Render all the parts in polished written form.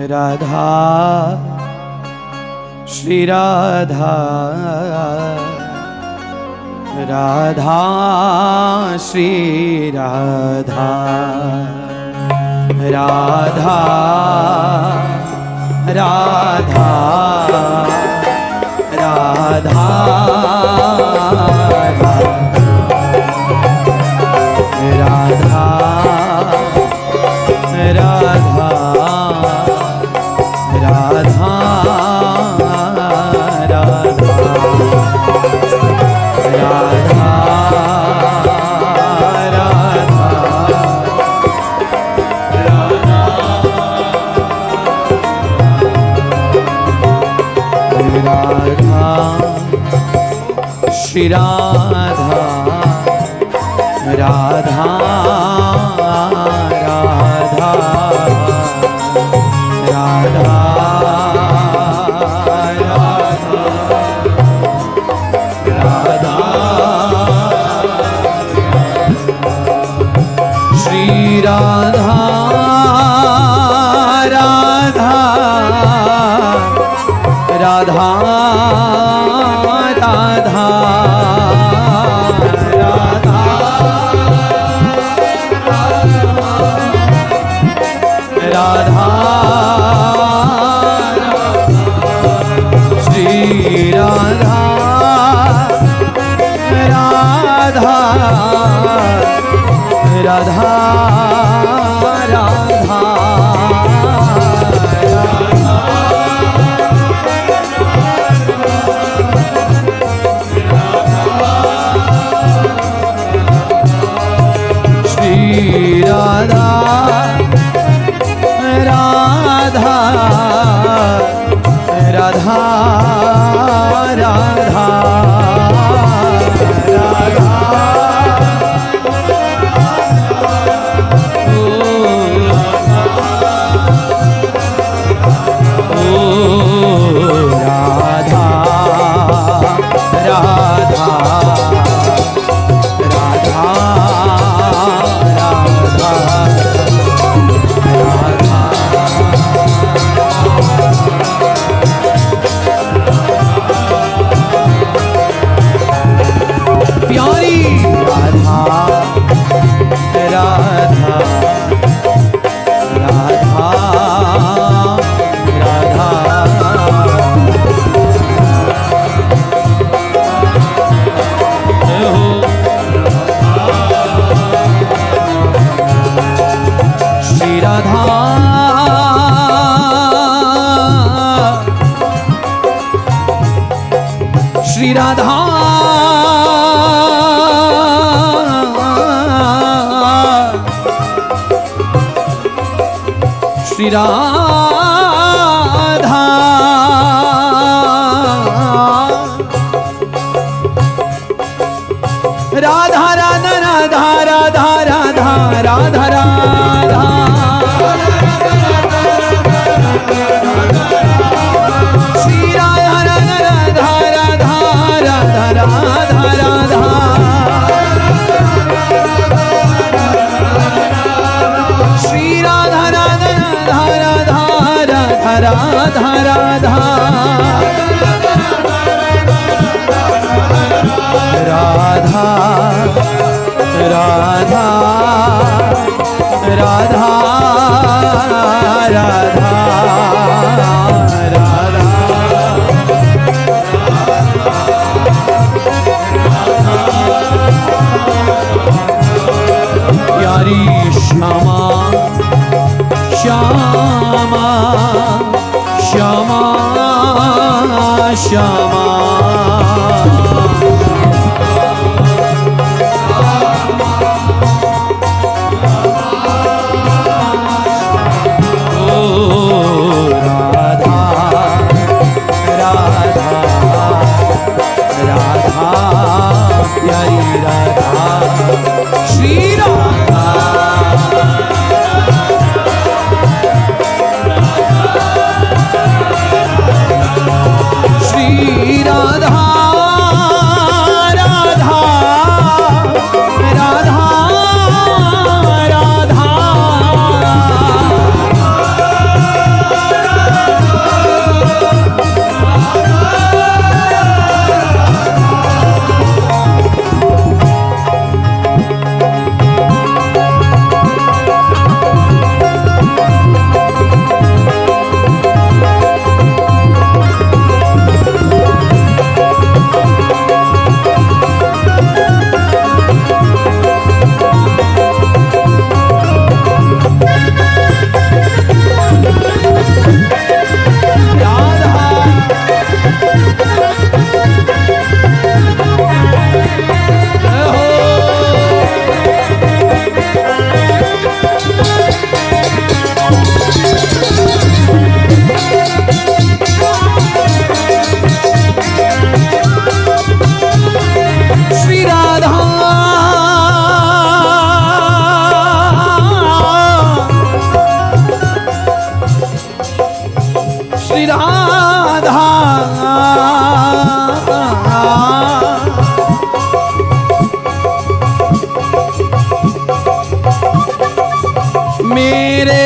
राधा श्री राधा राधा श्री राधा राधा राधा राधा राधा राधा राधा श्री राधा राधा राधा राधा राधा श्री राधा राधा राधा राधा राधा श्री राधा राधा राधा राधा श्री राधा राधा राधा राधा श्री राधा श्री राधा राधा राधा राधा राधा राधा राधा राधा श्री राधा राधा राधा राधा राधा राधा श्री राधा राधा राधा राधा राधा राधा राधा राधा राधा राधा प्यारी श्यामा श्यामा श्यामा श्यामा श्री राधा श्री राधा मेरे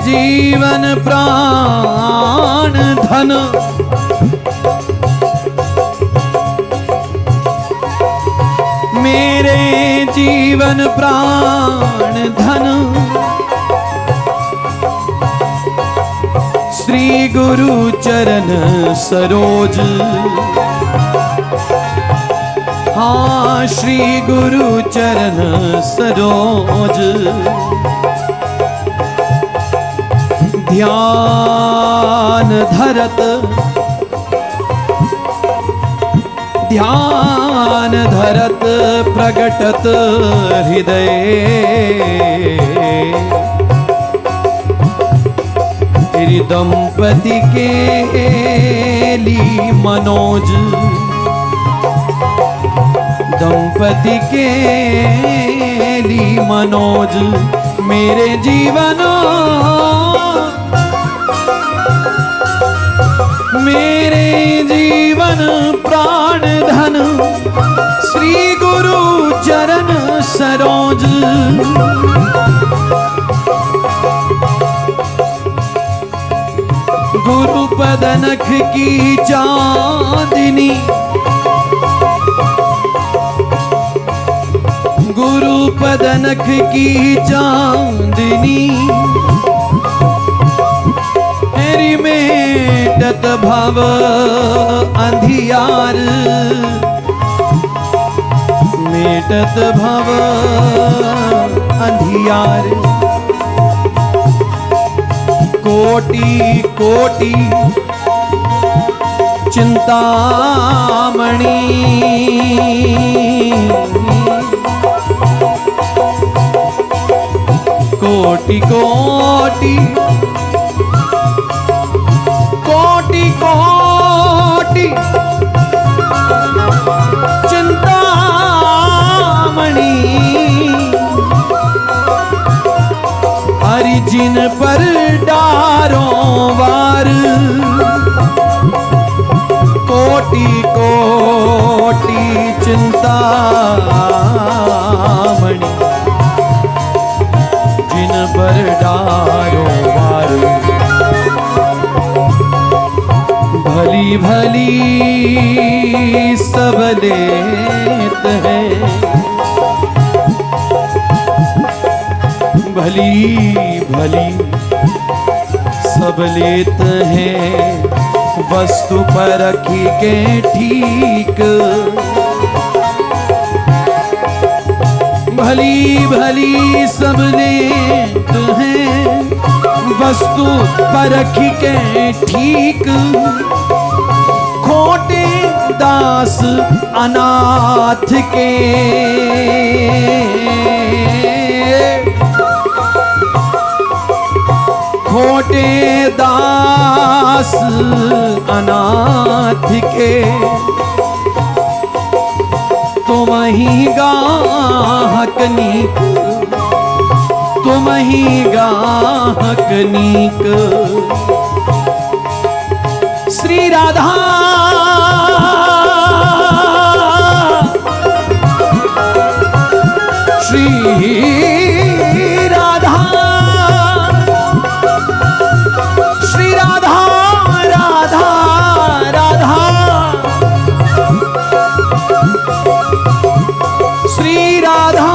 जीवन प्राण धन मेरे जीवन प्राण धन श्री गुरु चरण सरोज हाँ श्री गुरु चरण सरोज ध्यान धरत प्रगटत हृदय तेरी दंपति के ली मनोज दंपति के ली मनोज मेरे जीवन मेरे जीवन प्राण धन श्री गुरु चरण सरोज गुरु पद नख की चांदनी गुरु पद नख की चांदनी मेरी मेटत भव अंधियार मेटत भव अंधियार कोटि कोटि चिंतामणि कोटि कोटि कोटि कोटि चिंतामणि हरि जिन पर डारों वार कोटि कोटि चिंतामणि जिन पर डारों वार भली भली सब लेत है भली भली सब लेत हैं वस्तु परखी के ठीक भली भली सब लेत हैं वस्तु परखी के ठीक खोटे दास अनाथ के खोटे दास अनाथ के तुम ही गाहक नीक तुम ही गाहक नीक श्री राधा श्री राधा श्री राधा राधा राधा श्री राधा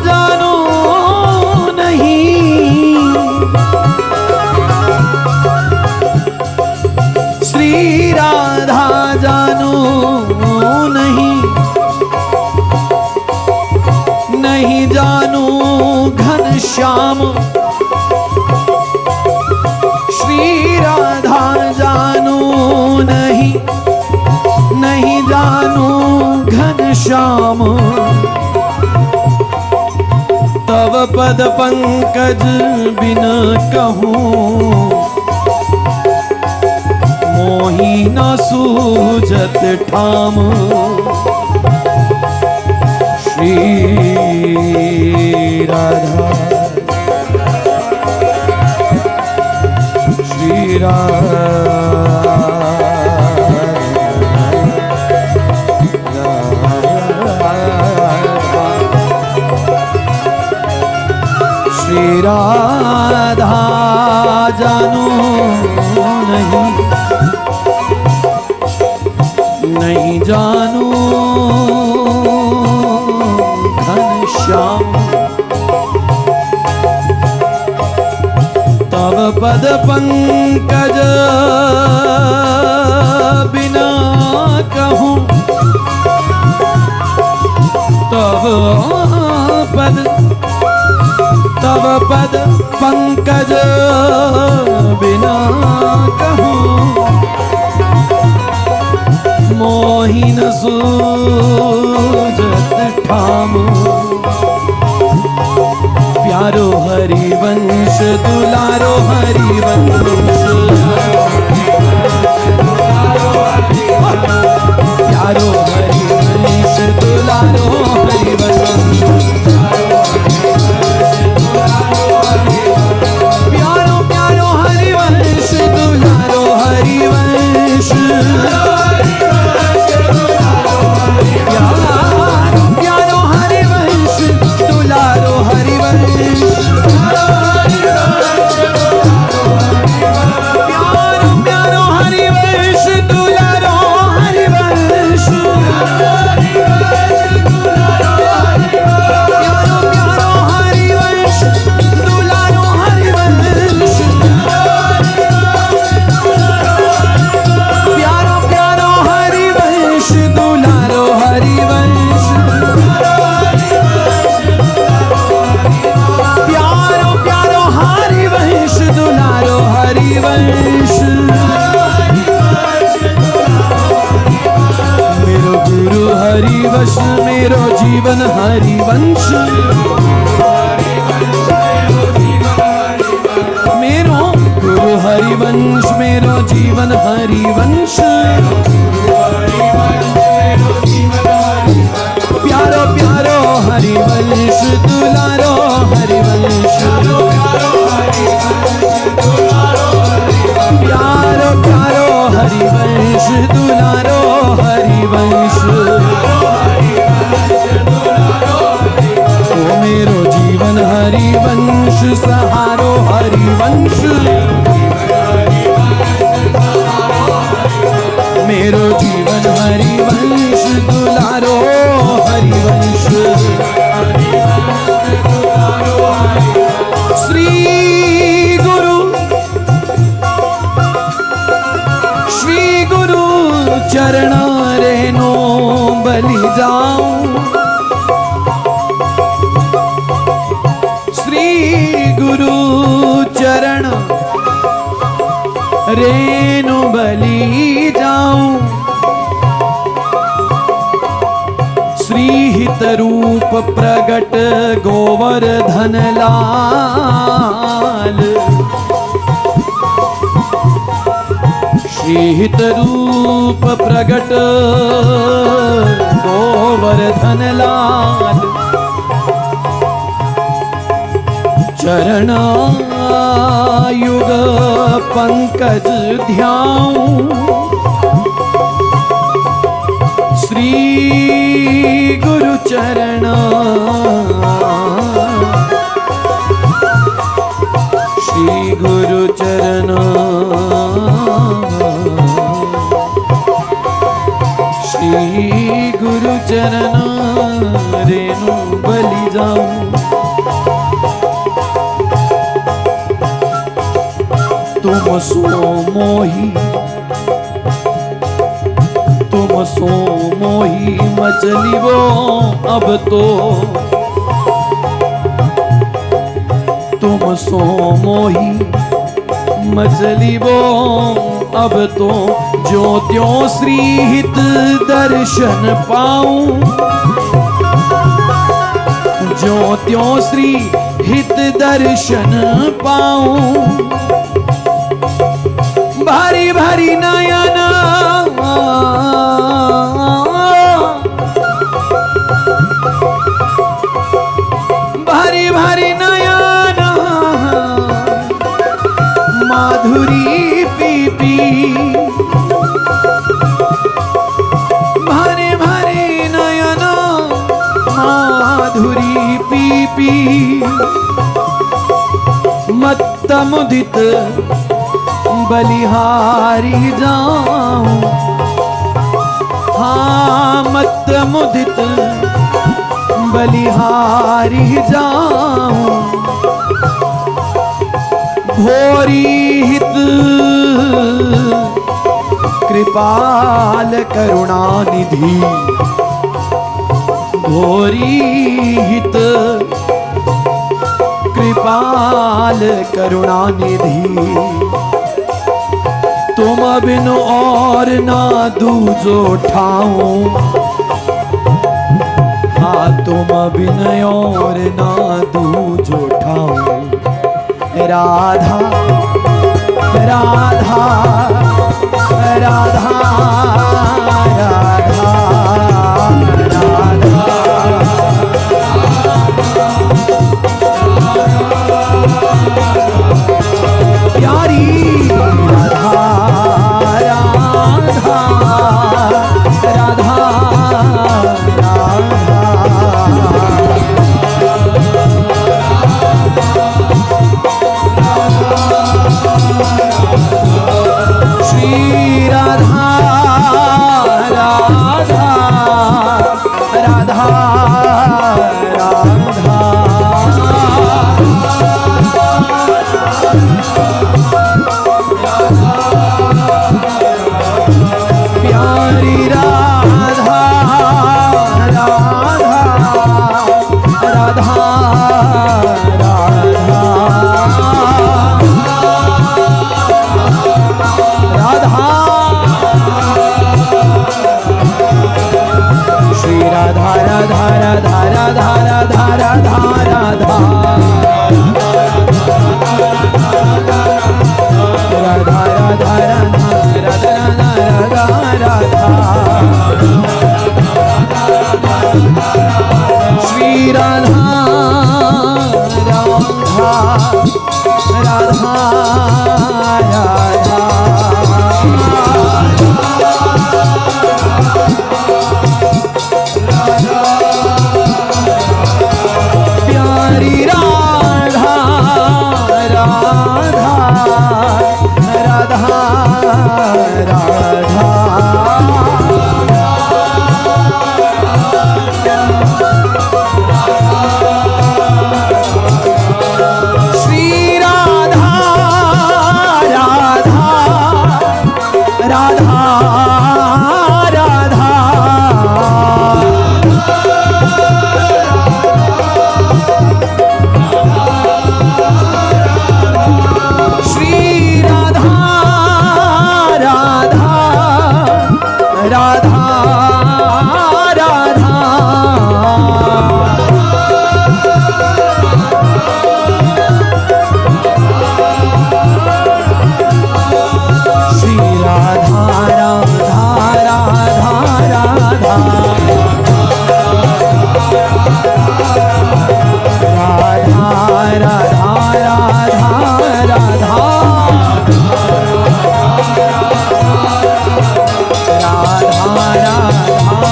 जानो नहीं श्री राधा जानो नहीं नहीं जानू घनश्याम श्री राधा जानू नहीं नहीं जानू घनश्याम तव पद पंकज बिन कहूँ मोही न सूझत ठाम श्री राधा श्री राधा जानो नहीं जानू घनश्याम तव पद पंकज बिना कहूँ तव पद पंकज बिना कहूँ मोहिन सूजत ठाम प्यारो हरिवंश दुलारो हरिवंश प्यारो हरिवंश दुलारो हरिवंश प्यारो प्यारो हरिवंश दुलारो हरिवंश प्यारो हरिवंश दुलारो हरिवंश प्यारो प्यारो हरिवंश दुलारो हरिवंश प्यारो प्यारो हरिवंश दुलारो हरिवंश प्यारो प्यारो हरिवंश दुलारो हरिवंश प्यारो प्यारो हरिवंश दुलारो हरिवंश मेरो गुरु हरिवंश मेरो जीवन हरिवंश मेरो गुरु हरिवंश मेरो जीवन हरिवंश प्यारो प्यारो हरिवंश दुलारो हरिवंश प्यारो प्यारो हरिवंश दुलारो हरिवंश ओ मेरो जीवन हरिवंश सहारो हरिवंश मेरो जीवन हरिवंश दुलारो हरिवंश श्री गुरु चरण रेनो बलि जाऊं श्री गुरु चरण रेनु बलि जाऊं श्री हित रूप प्रगट गोवर्धन लाल श्री हित रूप प्रगट गोवर्धन लाल चरणायुग पंकज ध्याऊं श्री गुरु चरण श्री गुरु चरण श्री गुरु चरण रेणु बलि जाऊं तुम सो मोही मचली वो अब तो तुम सो मोही मचली वो अब तो जो त्यों श्री हित दर्शन पाऊं जो त्यों श्री हित दर्शन पाऊं भारी भारी नयन भारी भारी नयन माधुरी पी भरे भरे नयन माधुरी पी पी मत्त मुदित बलिहारी जाऊं हाँ मत्त मुदित बलिहारी जाऊं घोरी हित कृपाल करुणानिधि घोरी हित कृपाल करुणानिधि तुम बिन और ना दूजो ठाऊं हाँ तुम बिन और ना दूजो ठाऊं राधा राधा राधा राधा प्यारी राधा राधा राधा श्री राधा राधा राधा राधा प्यारी राधा राधा राधा राधा श्री राधा राधा राधा राधा राधा राधा राधा राधा राधा राधा राधा श्री राधा राधा राधा प्यारी राधा राधा राधा राधा श्री राधा राधा राधा राधा श्री राधा राधा राधा राधा श्री राधा राधा राधा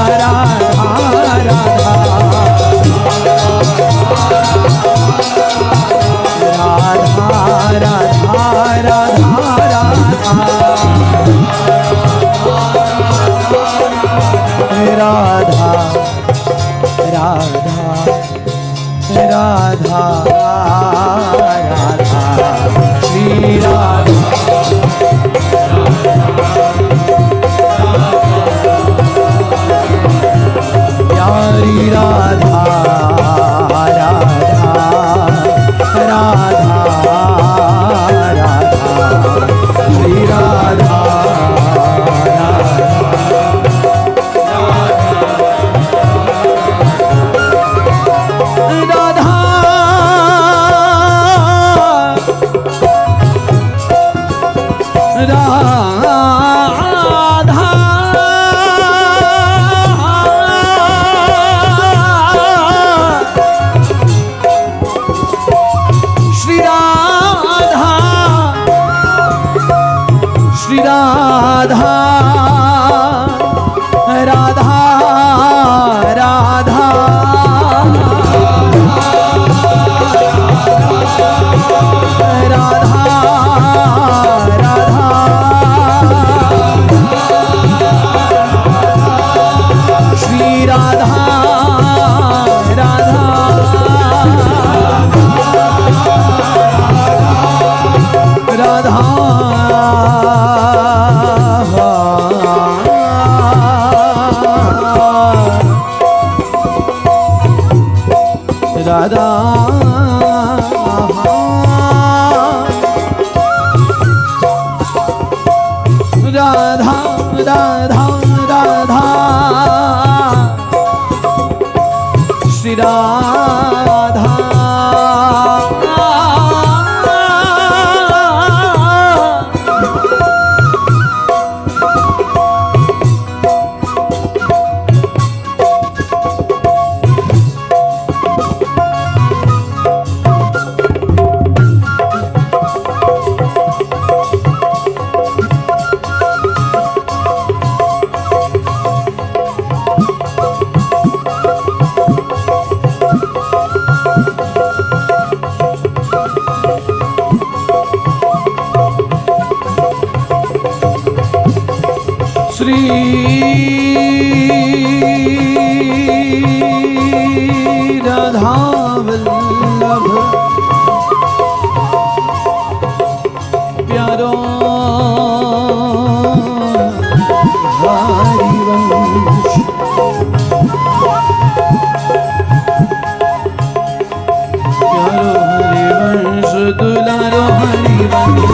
राधा राधा राधा राधा राधा राधा श्री राधा प्यारी राधा राधा राधा राधा श्री राधा श्री राधा राधा राधा राधा राधा श्री राधा श्री राधा वल्लभ प्यारो हरिवंश प्यारो हरिवंश दुलारो हरिवंश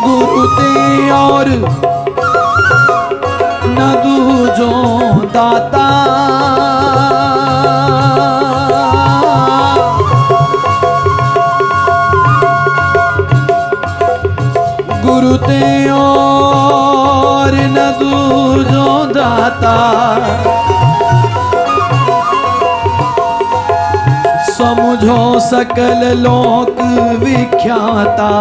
गुरु ते और न दूजो दाता गुरु ते और न दूजो दाता समझो सकल लोक विख्याता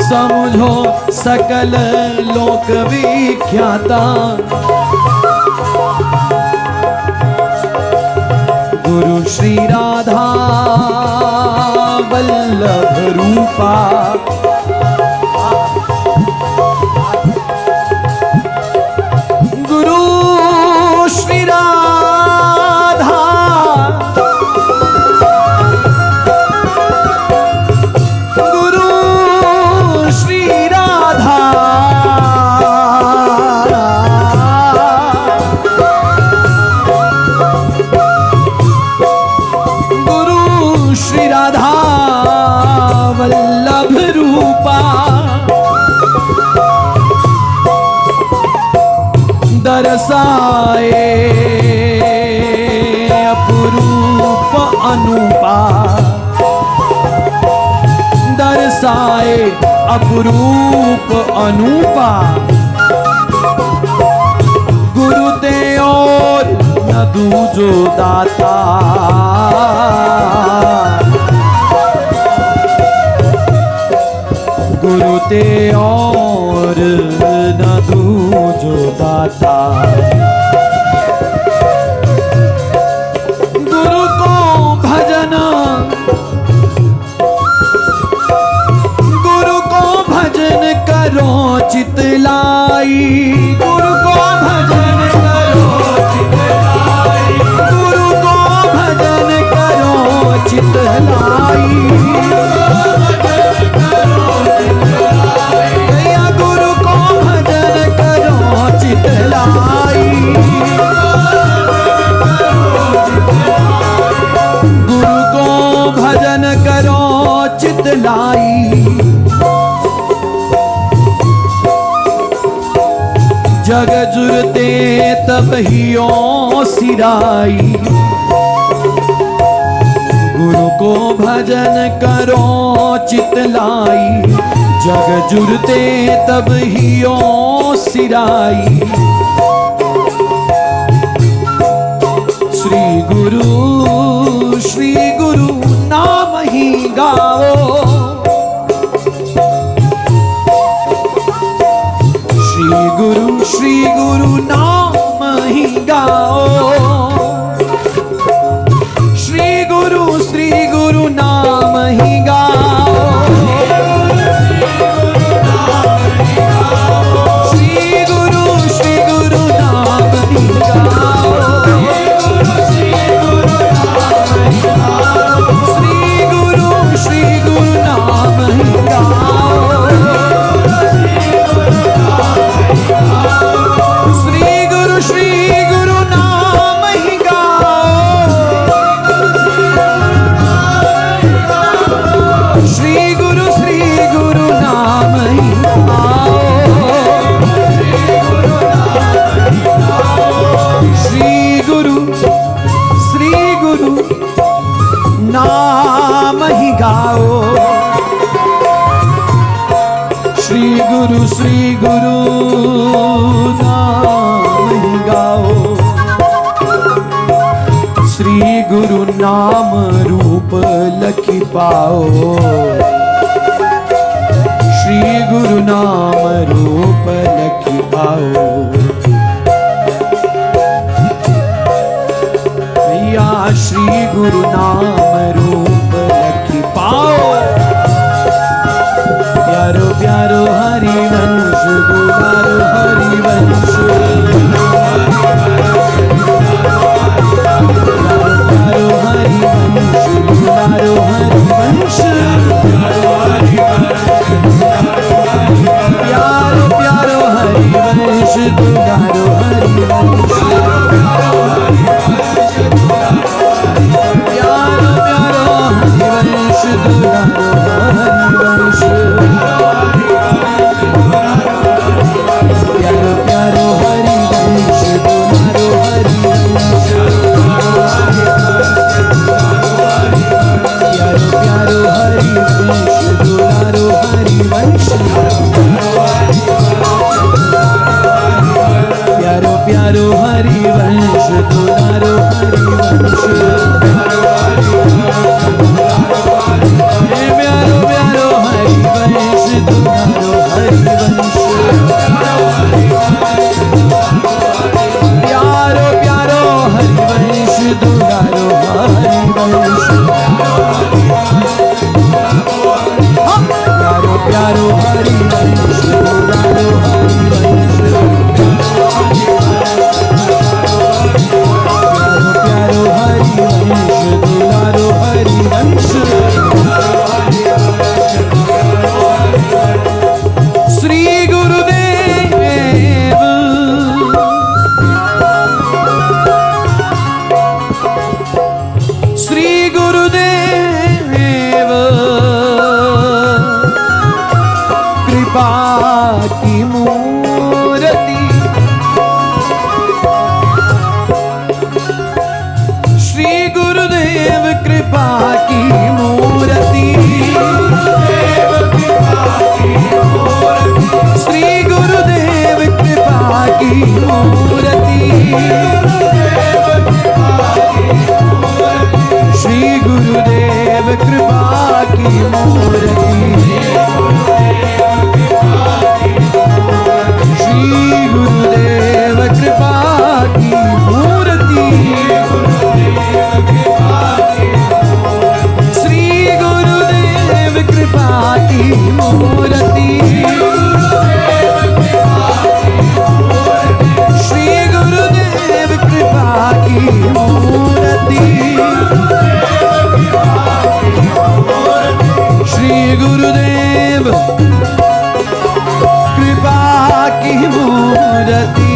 समझो सकल लोक विख्याता गुरु श्री राधा वल्लभ रूपा गुरु श्री वल्लभ रूपा दरसाए अपरूप अनुपा दरसाए अपरूप अनुपा गुरु ते और न दूजो दाता गुरु ते और न दूजो दाता गुरु को भजन चितलाई, गुरु को भजन करो चितलाई, गुरु को भजन करो चितलाई, भैया गुरु को भजन करो चितलाई, गुरु को भजन करो चितलाई। जग जुरते तब हियो सिराई, गुरु को भजन करो चितलाई, जग जुरते तब हियो सिराई। श्री गुरु नाम ही गाओ, श्री गुरु नाम ही गाओ, श्री गुरु नाम ही गाओ, श्री गुरु नाम ही गाओ, श्री गुरु नाम ही गाओ, श्री गुरु नाम ही गाओ, श्री गुरु नाम ही गाओ, श्री गुरु नाम ही गाओ, श्री गुरु नाम ही गाओ, श्री गुरु नाम रूप लखी पाओ, श्री गुरु नाम रूप लखी पाओ, भैया श्री गुरु नाम रूप लखी पाओ। प्यारो प्यारो हरिवंश दुलारो हरिवंश, प्यारो हरिवंश दुलारो हरिवंश, प्यारो प्यारो हरिवंश दुलारो हरिवंश, प्यारो प्यारो हरिवंश दुलारो हरिवंश, प्यारो प्यारो हरिवंश दुलारो हरिवंश, प्यारो प्यारो हरिवंश दुलारो हरिवंश, प्यारो प्यारो हरिवंश दुलारो हरिवंश, प्यारो प्यारो हरिवंश दुलारो हरिवंश, प्यारो प्यारो हरिवंश दुलारो हरिवंश, प्यारो प्यारो हरिवंश दुलारो हरिवंश, प्यारो प्यारो हरिवंश दुलारो हरिवंश, श्री गुरुदेव श्री गुरुदेव कृपा की मूर्ति, श्री गुरुदेव कृपा की मूर्ति, श्री गुरुदेव कृपा की मूर्ति, श्री गुरुदेव कृपा की मूर्ति, श्री गुरुदेव कृपा की मूर्ति, श्री गुरुदेव कृपा की मूर्ति, गुरुदेव कृपा की मूर्ति,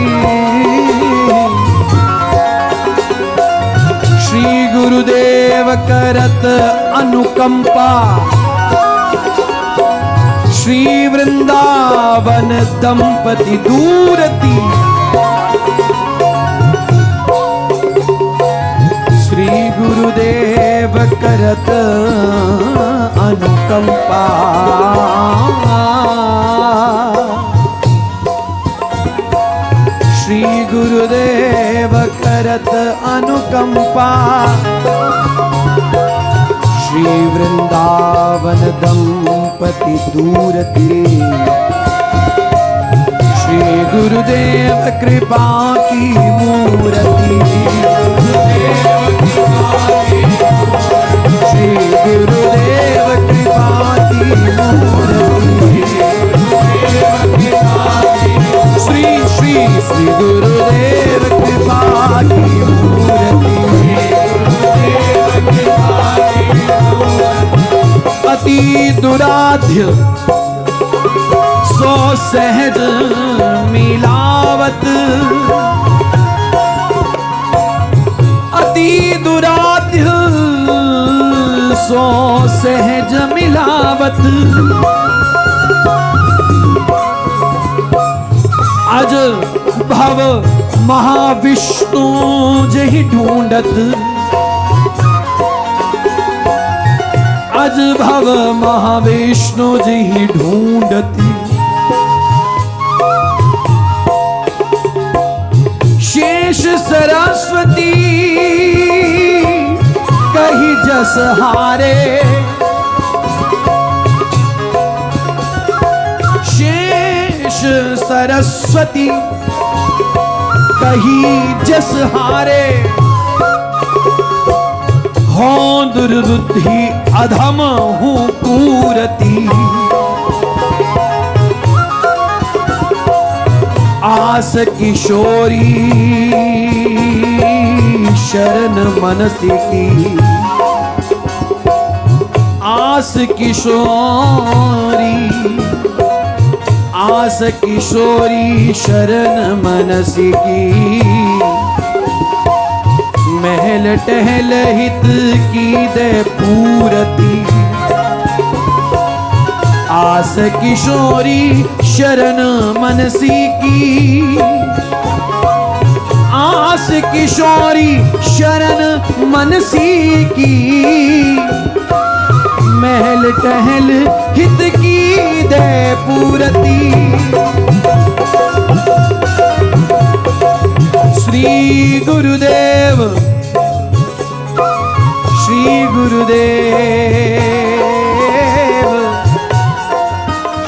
श्री गुरुदेव करत अनुकंपा, श्री वृंदावन दंपति दूरती, श्री गुरुदेव करत अनुकंपा, श्री गुरुदेव करत अनुकंपा, श्री वृंदावन दंपति दूरती, श्री गुरुदेव कृपा की मूर्ति, श्री गुरुदेव कृपा की मूर्ति, श्री श्री श्री गुरुदेव कृपा की मूर्ति, अति दुराध्य सो सहज मिलावत, अति दुराध्य सो सहज मिलावत, अज भव महाविष्णु जहि ढूंढत, अज भव महाविष्णु जहि ढूंढती, शेष सरस्वती कही जस हारे, शेष सरस्वती कही जस हारे, हो दुर्बुद्धि अधम हूँ कूरती, आस किशोरी शरण मनसी की, आस किशोरी, आस किशोरी शरण मनसी की, महल टहल हित की दे पूरती, आस किशोरी शरण मनसी की, आस किशोरी शरण मनसी की, महल टहल हित की दे पूरती, श्री गुरुदेव, श्री गुरुदेव,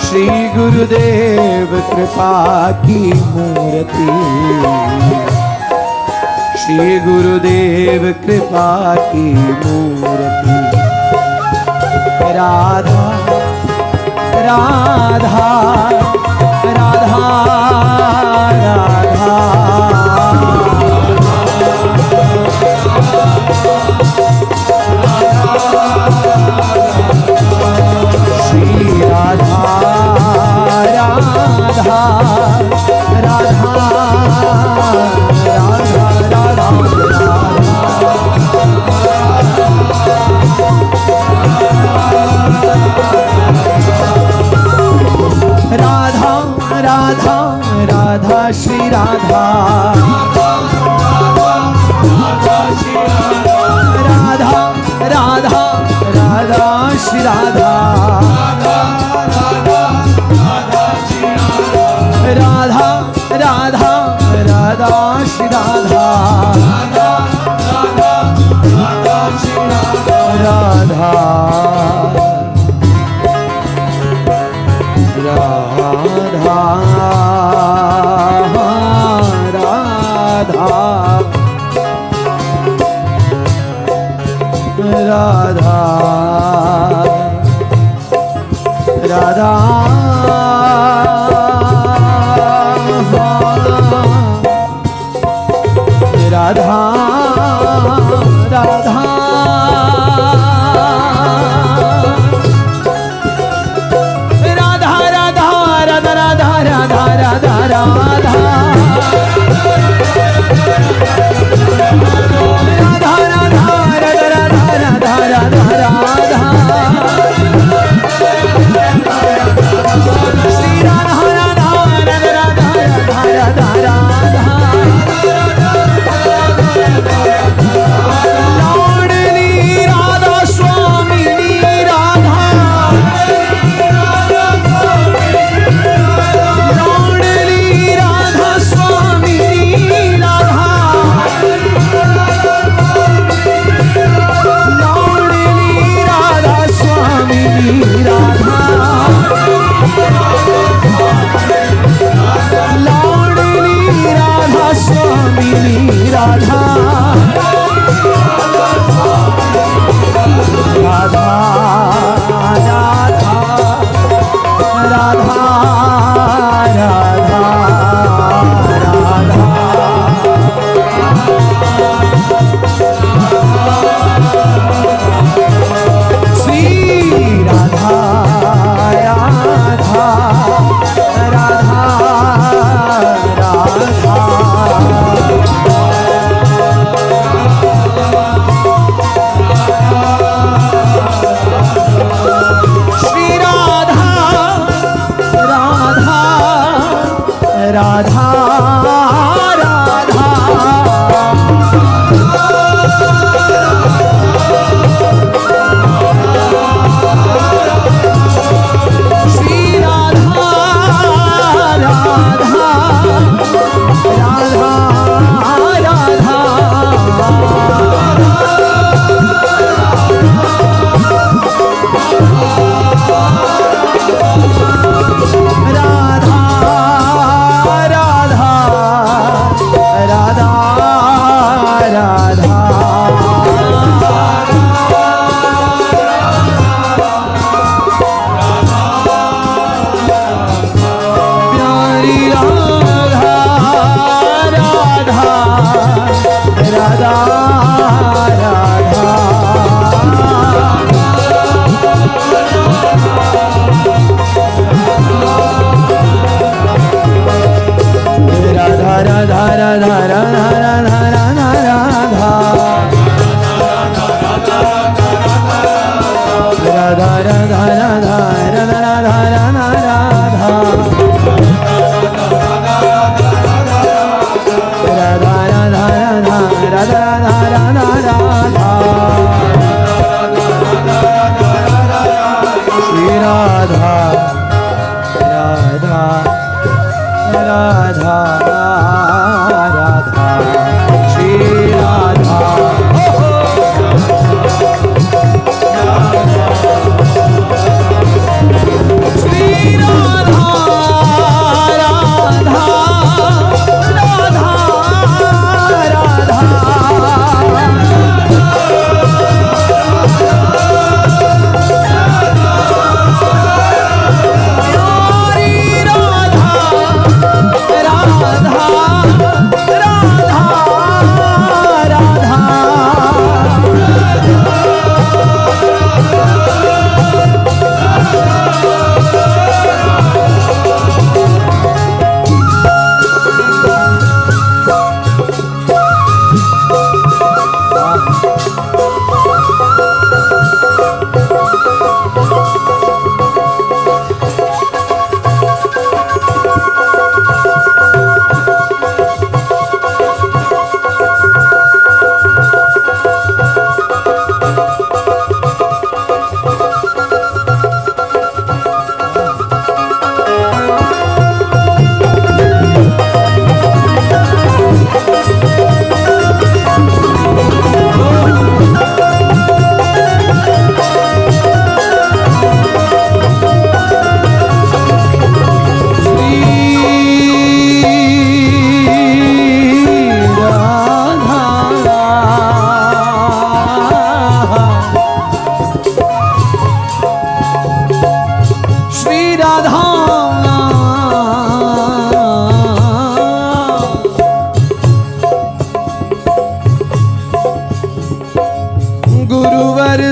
श्री गुरुदेव कृपा की मूर्ति, श्री गुरुदेव कृपा की मूर्ति, राधा राधा राधा राधा, श्री राधा राधा राधा राधा राधा राधा श्री राधा, राधा राधा राधा श्री राधा, राधा राधा राधा श्री राधा, राधा राधा राधा राधा राधा राधा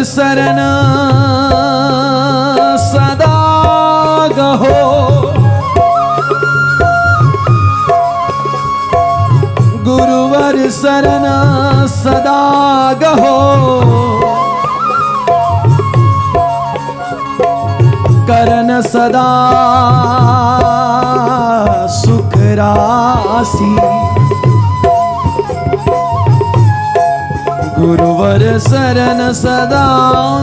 शरण सदा गहो शरण सदा सुख राशि। गुरुवर शरण सदा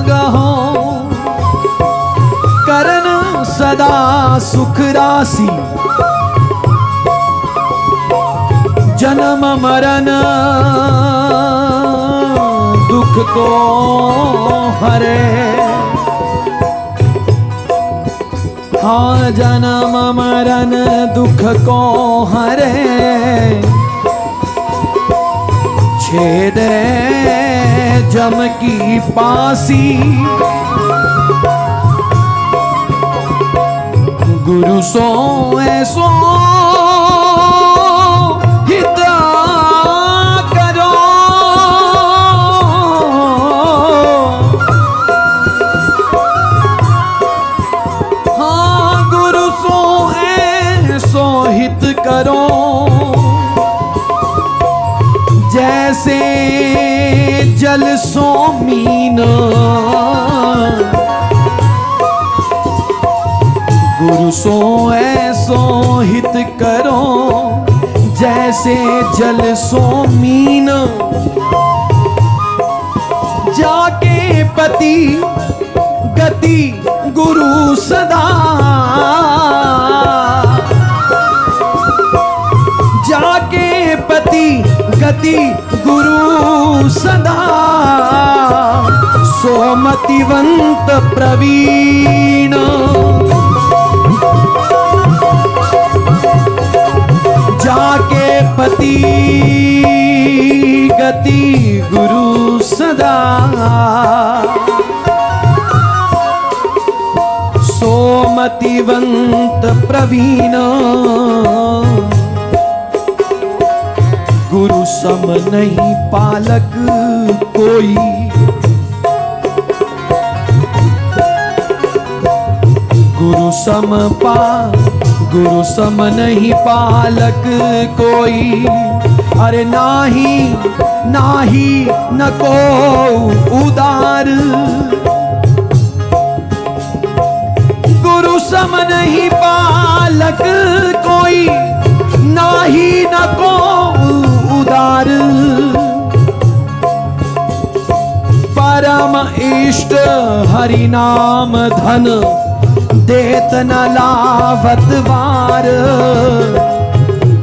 गहो करन सदा सुख राशि। जन्म मरण दुख को हरे। हाँ जन्म मरण दुख को हरे। छेदे जम की पासी। गुरु सो ऐसो हित करो। हाँ गुरु सो ऐसो हित करो। जैसे जल सो मीन। गुरु सो ऐसो हित करो। जैसे जल सो मीन। जाके पति गति गुरु सदा। जाके पति गति गुरु सदा। सोमतिवंत प्रवीण। जाके पति गति गुरु सदा। सोमतिवंत प्रवीण। गुरु सम नहीं पालक कोई। गुरु सम नहीं पालक कोई। अरे नाही नाही न को उदार। गुरु सम नहीं पालक कोई। नाही न को उदार। परम इष्ट हरि नाम धन। देत न लावत वार।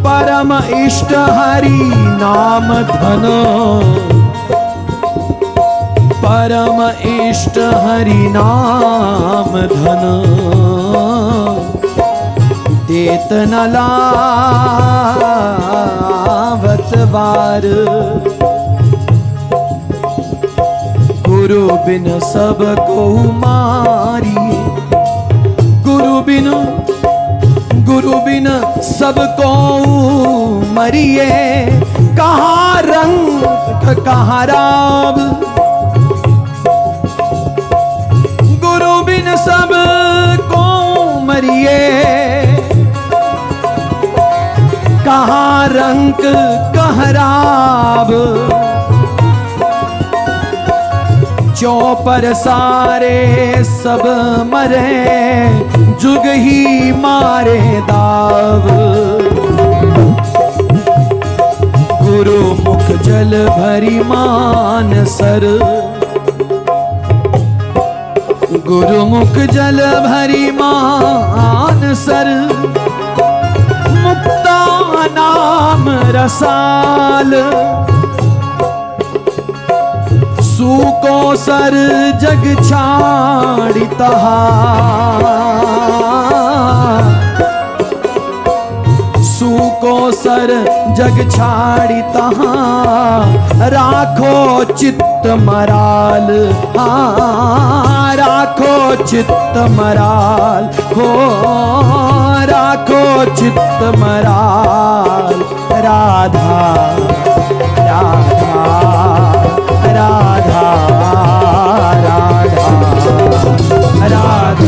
परम इष्ट हरि नाम धन। परम इष्ट हरि नाम धन। देत न लावत वार। गुरु बिन सब को मारिए। गुरु बिन सबको मरिए। कहाँ रंग कहाँ राम। गुरु बिन सबको मरिए। कहाँ रंग कहाँ राम। चौपर सारे सब मरे। जुग ही मारे दाव। गुरु मुख जल भरी मान सर। गुरु मुख जल भरी मान सर। मुक्ता नाम रसाल। सूको सर जग छाड़ी तहा। सूको सर जग छाड़ी तहा। राखो चित्त मराल। हाँ राखो चित्त मराल। हो राखो चित्त मराल। राधा राधा राधा राधा राधा।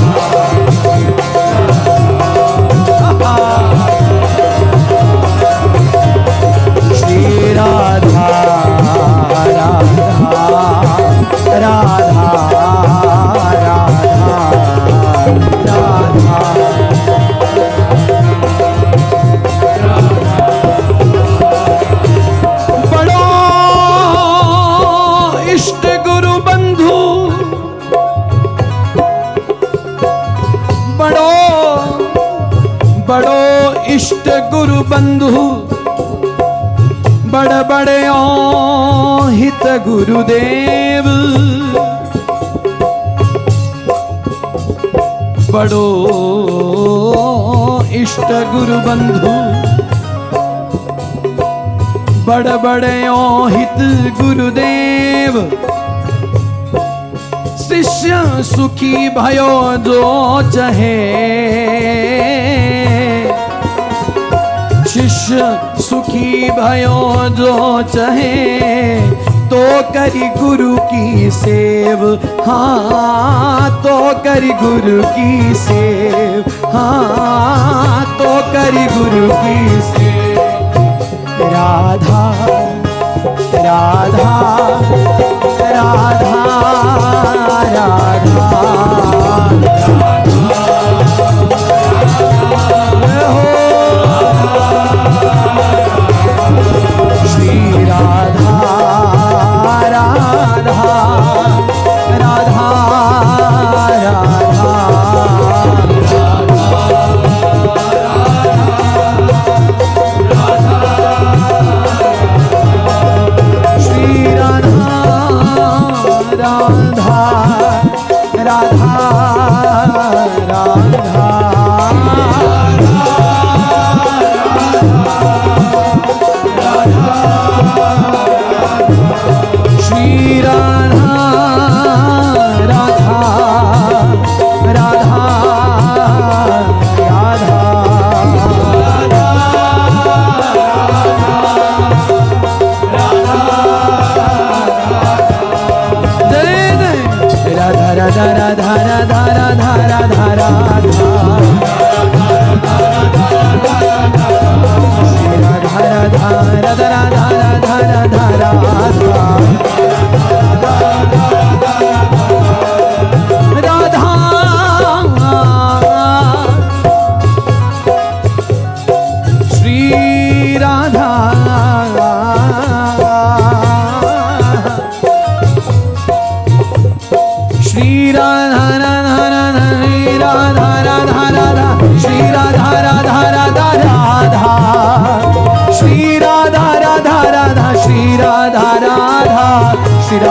श्री राधा राधा राधा राधा राधा। बड़ो इष्ट गुरु बंधु बड़ बड़े हित गुरुदेव बड़ो इष्ट गुरु बंधु बड़ बड़े हित गुरुदेव शिष्य सुखी भयो जो चाहे शिष्य सुखी भयो जो चाहे तो करी गुरु की सेव हाँ तो करी गुरु की सेव हाँ तो करी गुरु की सेव राधा राधा राधा राधा श्री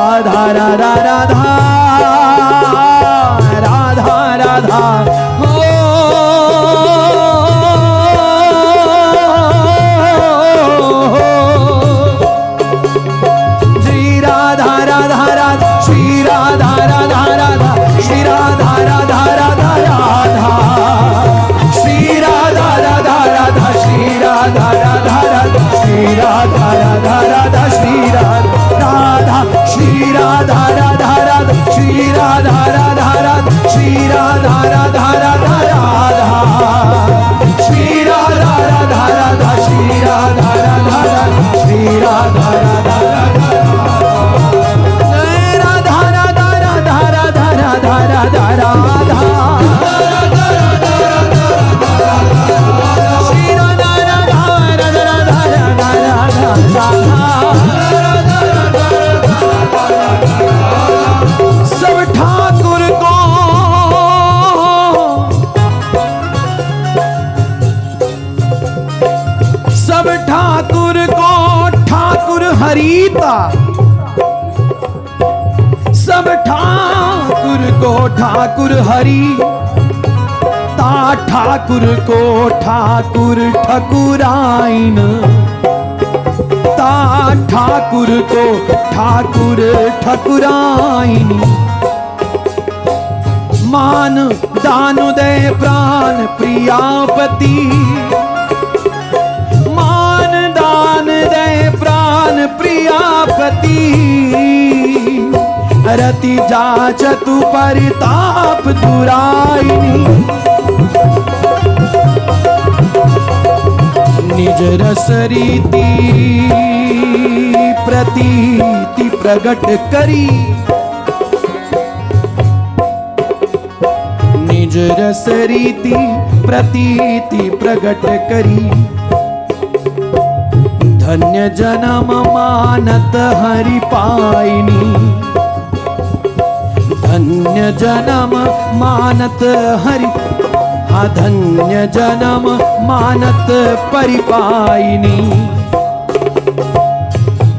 राधा राधा राधा सब ठाकुर को ठाकुर हरि ता ठाकुर को ठाकुर ठकुराइन ता ठाकुर को ठाकुर ठकुराइन मान दान दे प्राण प्रियापति मान दान दे प्राण प्रियापति रति जाचतु परिताप दुराइनी निज रस रीति प्रतीति प्रगट करी निज रस रीति प्रतीति प्रगट करी धन्य जन्म मानत हरि पाइनी धन्य जन्म मानत हरि अधन्य जन्म मानत परिपाइनी।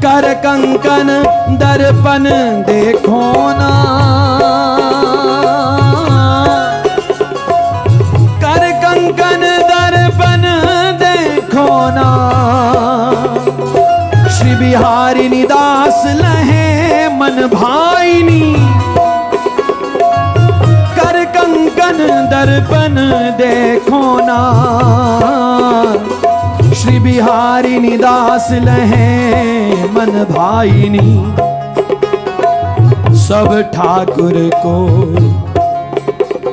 कर कंकन दर्पण देखो ना, कर कंकन दर्पण देखो ना। श्री बिहारिनी दास लहे मन भाईनी। कर कंकन दर्पण देखो ना, श्री बिहारिनी दास लहे मन भाईनी। सब ठाकुर को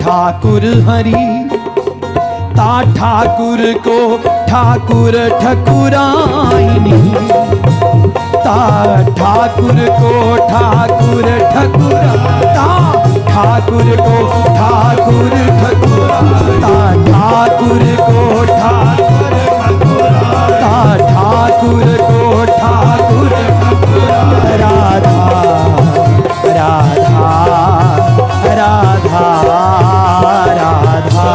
ठाकुर हरि, ता ठाकुर को ठाकुर ठकुराइनी। ता ठाकुर को ठाकुर ठकुरा, ता ठाकुर को ठाकुर ठकुरा, ता ठाकुर को ठाकुर ठकुरा, ता ठाकुर को ठाकुर ठकुरा। राधा राधा राधा राधा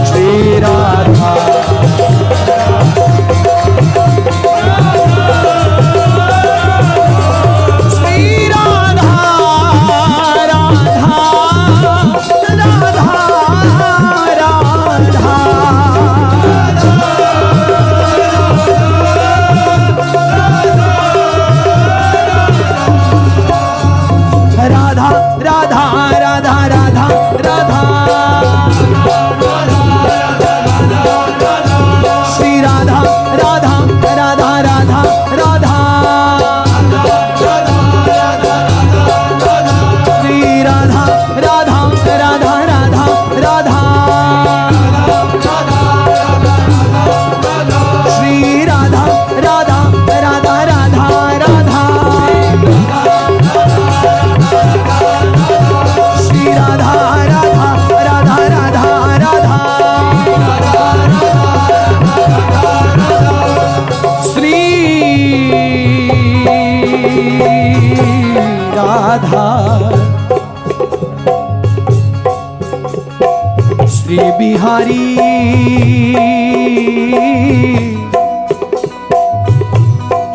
श्री राधा। श्री बिहारी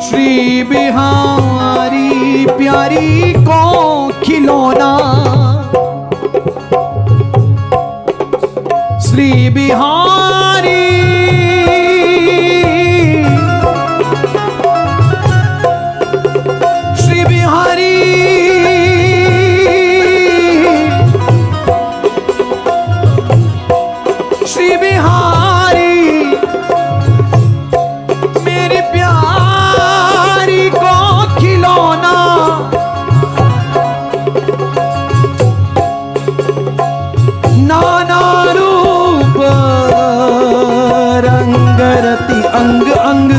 श्री बिहारी प्यारी को खिलौना। श्री बिहारी श्री बिहारी श्री बिहारी मेरी प्यारी को खिलौना। नाना रूप रंग रति अंग अंग,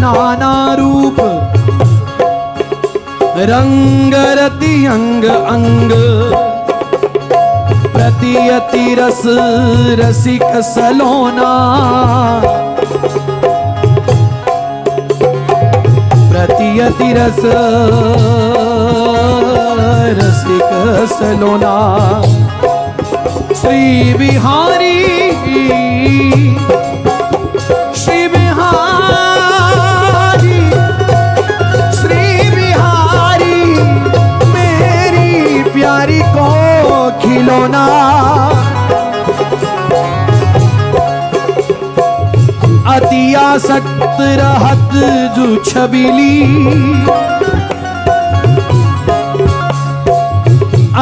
नाना रूप रंग रति अंग अंग। प्रतियति रस रसिक सलोना, प्रतियति रस रसिक सलोना। श्री बिहारी श्री बिहारी श्री बिहारी मेरी प्यारी को खिलौना। अति आसक्त रहत जो छबीली,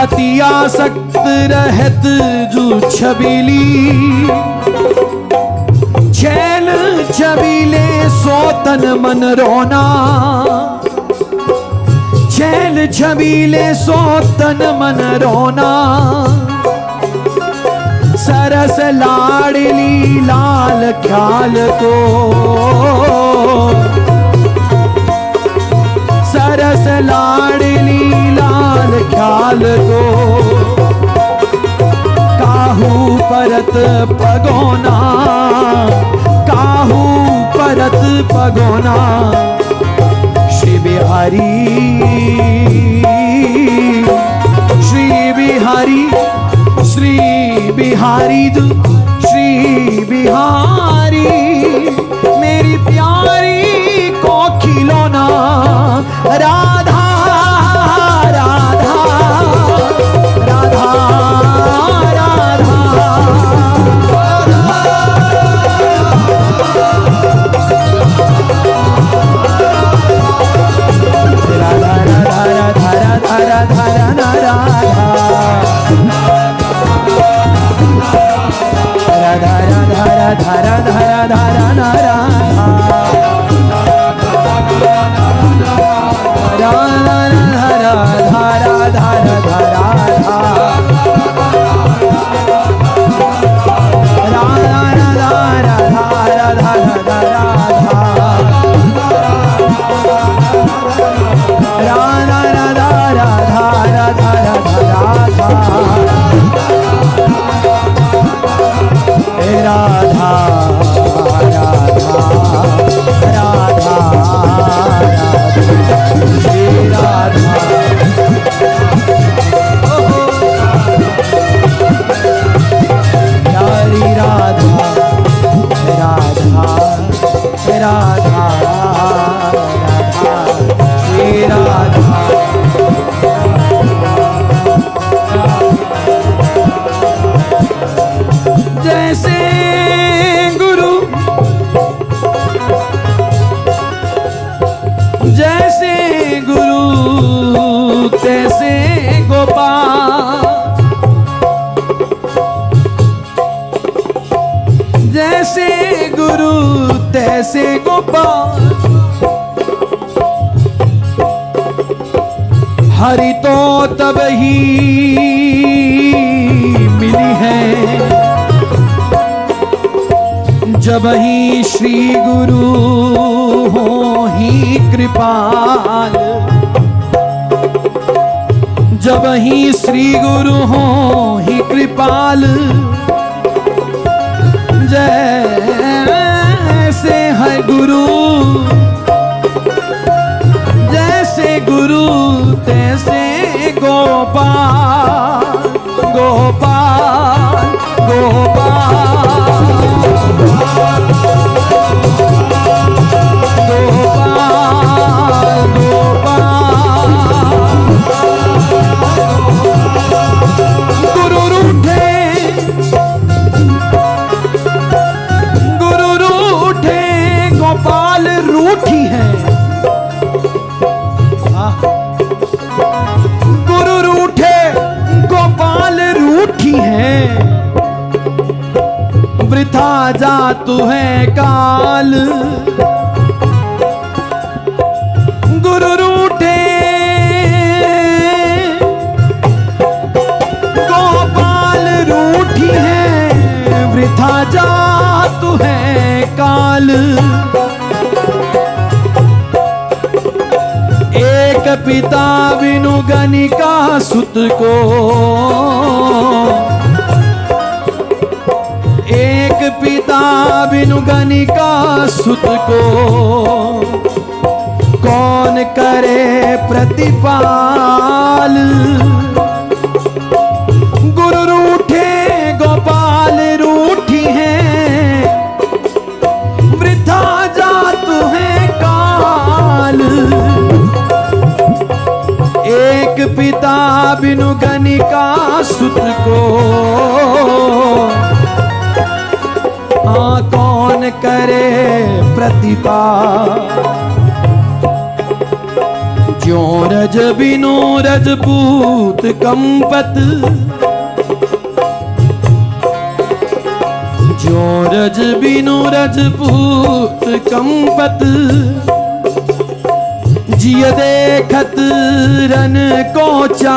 अति आसक्त रहत जो छबीली। छैल छबीले सोतन मन रोना, छैल छबीले सोतन मन रोना। सरस लाडली लाल ख्याल को, सरस लाडली लाल ख्याल को। काहू परत पगोना, काहू परत पगोना। श्री बिहारी श्री बिहारी श्री बिहारी जो श्री बिहारी मेरी प्यारी को खिलौना राधा राधा राधा राधा जैसे गुरु तैसे गोपाल हरि तो तब ही मिली है जब ही श्री गुरु हो ही कृपाल जब ही श्री गुरु हो ही कृपाल जैसे है गुरु जैसे गुरु तैसे गोपाल गोपाल गोपाल गोपाल गोपाल गुरु रूठे गोपाल रूठी है गुरु रूठे गोपाल रूठी है वृथा जातु है काल गुरु रूठे गोपाल रूठी है वृथा जातु है काल एक पिता बिनु गनिका सुत को एक पिता बिनु गनिका सुत को कौन करे प्रतिपाल गुरु रूठे गोपाल रूठी है वृथा जातु है काल एक पिता बिनु गनिका सुत को कौन करे प्रतिपाल ज्यों रज बिनु रजपूत कंपत ज्यों रज बिनु रजपूत कंपत जिय देखत रन को चाल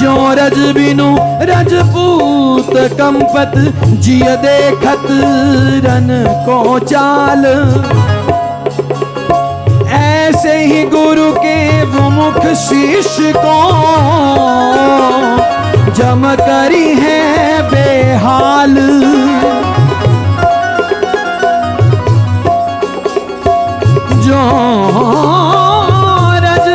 जो रज बिनु रजपूत कंपत जिय देखत रन को चाल ऐसे ही गुरु के विमुख शिष्य को जम करी है बेहाल जो रज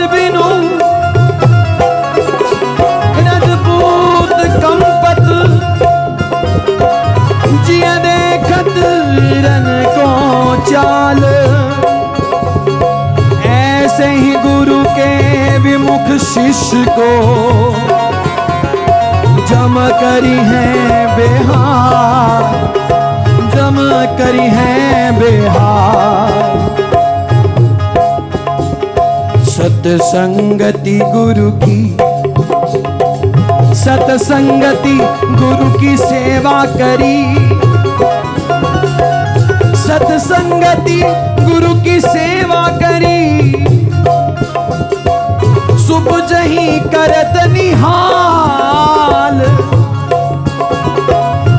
गुरु के विमुख शिष्य को जम करी है बेहार, जम करी है बेहार। सत्संगति गुरु की, सत्संगति गुरु की सेवा करी, सत्संगति गुरु की सेवा करी। सुब जही करत निहाल,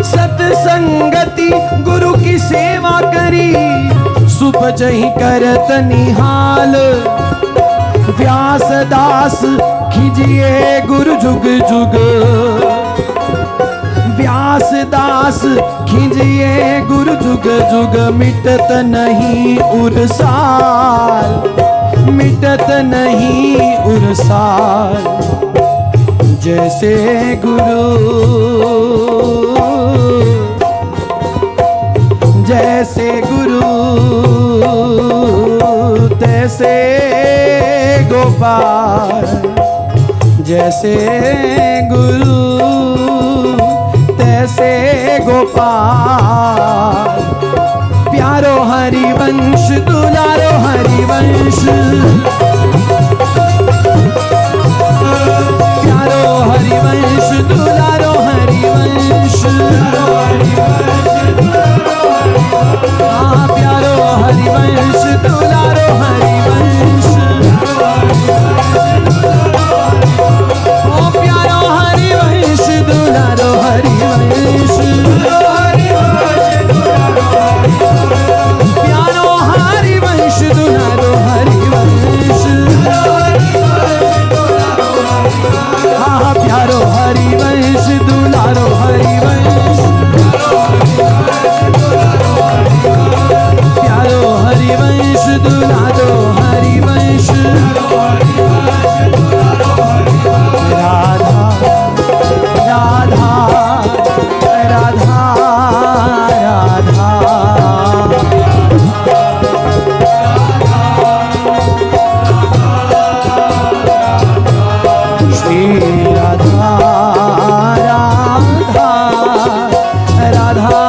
सत्संगति गुरु की सेवा करी, सुब जही करत निहाल। व्यास दास खिजिए गुरु जुग जुग, व्यास दास खिजिए गुरु जुग जुग। मिटत नहीं उरसाल, मिटत नहीं उरसाल। जैसे गुरु, जैसे गुरु तैसे गोपाल, जैसे गुरु तैसे गोपाल। प्यारो हरिवंश दुलारो हरिवंश, प्यारो हरिवंश दुलारो हरिवंश। हाँ प्यारो हरिवंश दुलारो हरिवंश। ओ प्यारो हरिवंश दुलारो हरिवंश। प्यारो हरिवंश दुलारो हरिवंश। हाँ प्यारो हरिवंश दुलारो हरिवंश। प्यारो हरिवंश दुलारो हरिवंश। राधा राधा राधा राधा श्री राधा राधा राधा राधा।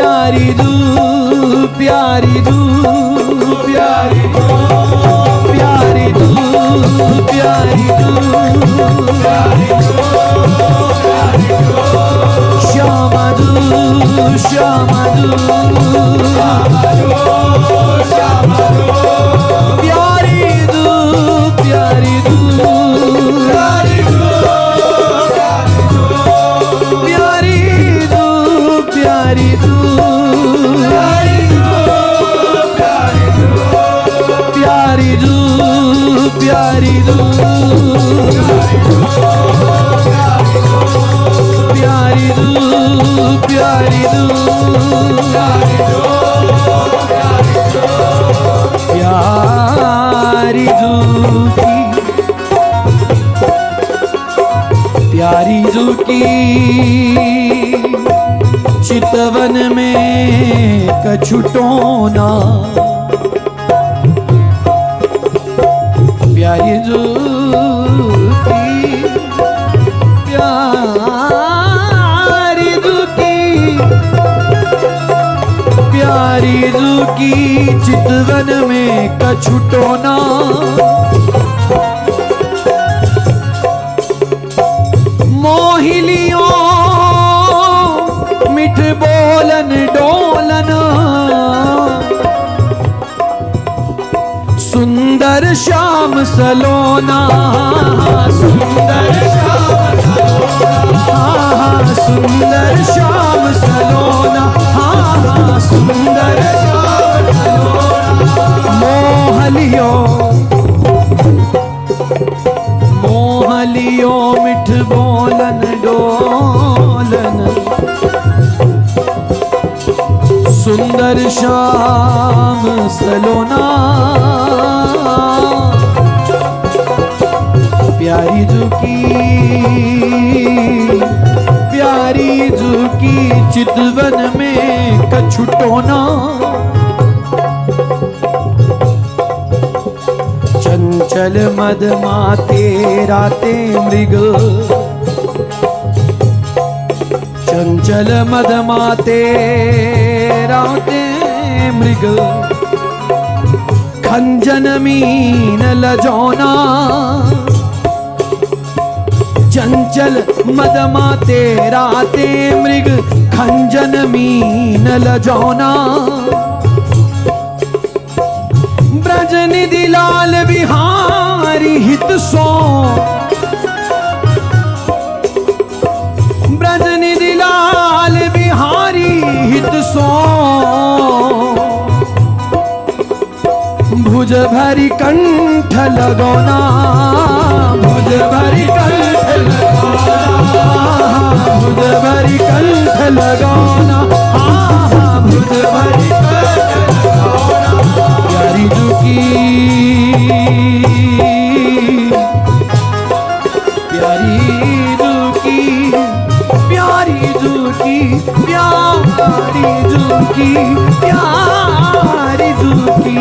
प्यारी दू प्यारी दू प्यारी दू प्यारी दू प्यारी दू श्यामा दू श्यामा दू प्यारी दू प्यारी दू प्यारी दू प्यारी दू प्यारी दू प्यारी दू प्यारी दू प्यारी दू प्यारी दू प्यारी दू की चितवन में कछुटोना प्यारी दू की प्यारी दू की प्यारी दू की चितवन में कछुटोना मोहिलियों मिठ बोलन डोलन सुंदर श्याम सलोना सुंदर श्याम सलोना सुंदर श्याम सलोना सुंदर श्याम सलोना मोहलियो मिठ बोलन डोलन सुंदर श्याम सलोना प्यारी झुकी चितवन में कछुटोना चंचल मद माते राते मृग चंचल मद माते राते मृग खंजन मीन लजौना चंचल मद माते राते मृग खंजन मीन लजौना ब्रज निधि लाल बिहारी हित सो ब्रज निधि लाल बिहारी हित सो भुज भरी कंठ लगौना भुज भरी कंठ लगौना भुज भरी कंठ लगौना भुज भरी कंठ लगौना प्यारी झुकी प्यारी झुकी प्यारी झुकी प्यारी झुकी प्यारी झुकी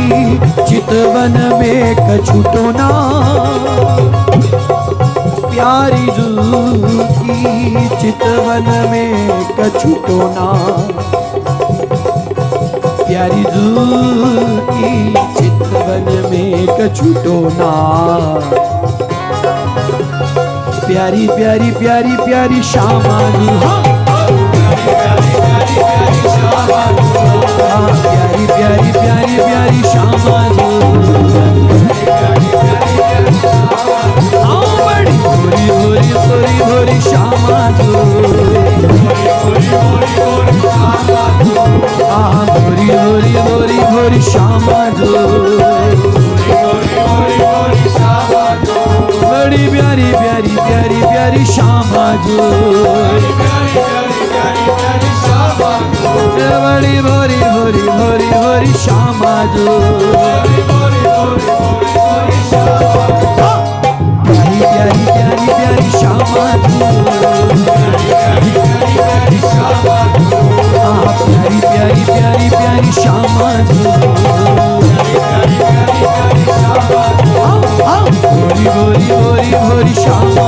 चितवन में कछुटोना प्यारी झुकी चितवन में कछुटोना प्यारी झुकी चितवन में कछुटोना प्यारी प्यारी प्यारी प्यारी श्यामा प्यारी प्यारी प्यारी प्यारी श्यामा बड़ी भोरी भोरी भोरी भोरी श्यामा भोरी भोरी भोरी भोरी श्यामा बड़ी प्यारी प्यारी प्यारी प्यारी श्यामा बड़ी भोरी भोरी भोरी भोरी श्यामा प्यारी प्यारी प्यारी प्यारी श्यामा प्यारी प्यारी प्यारी प्यारी श्यामा भोरी भोरी भोरी भोरी श्यामा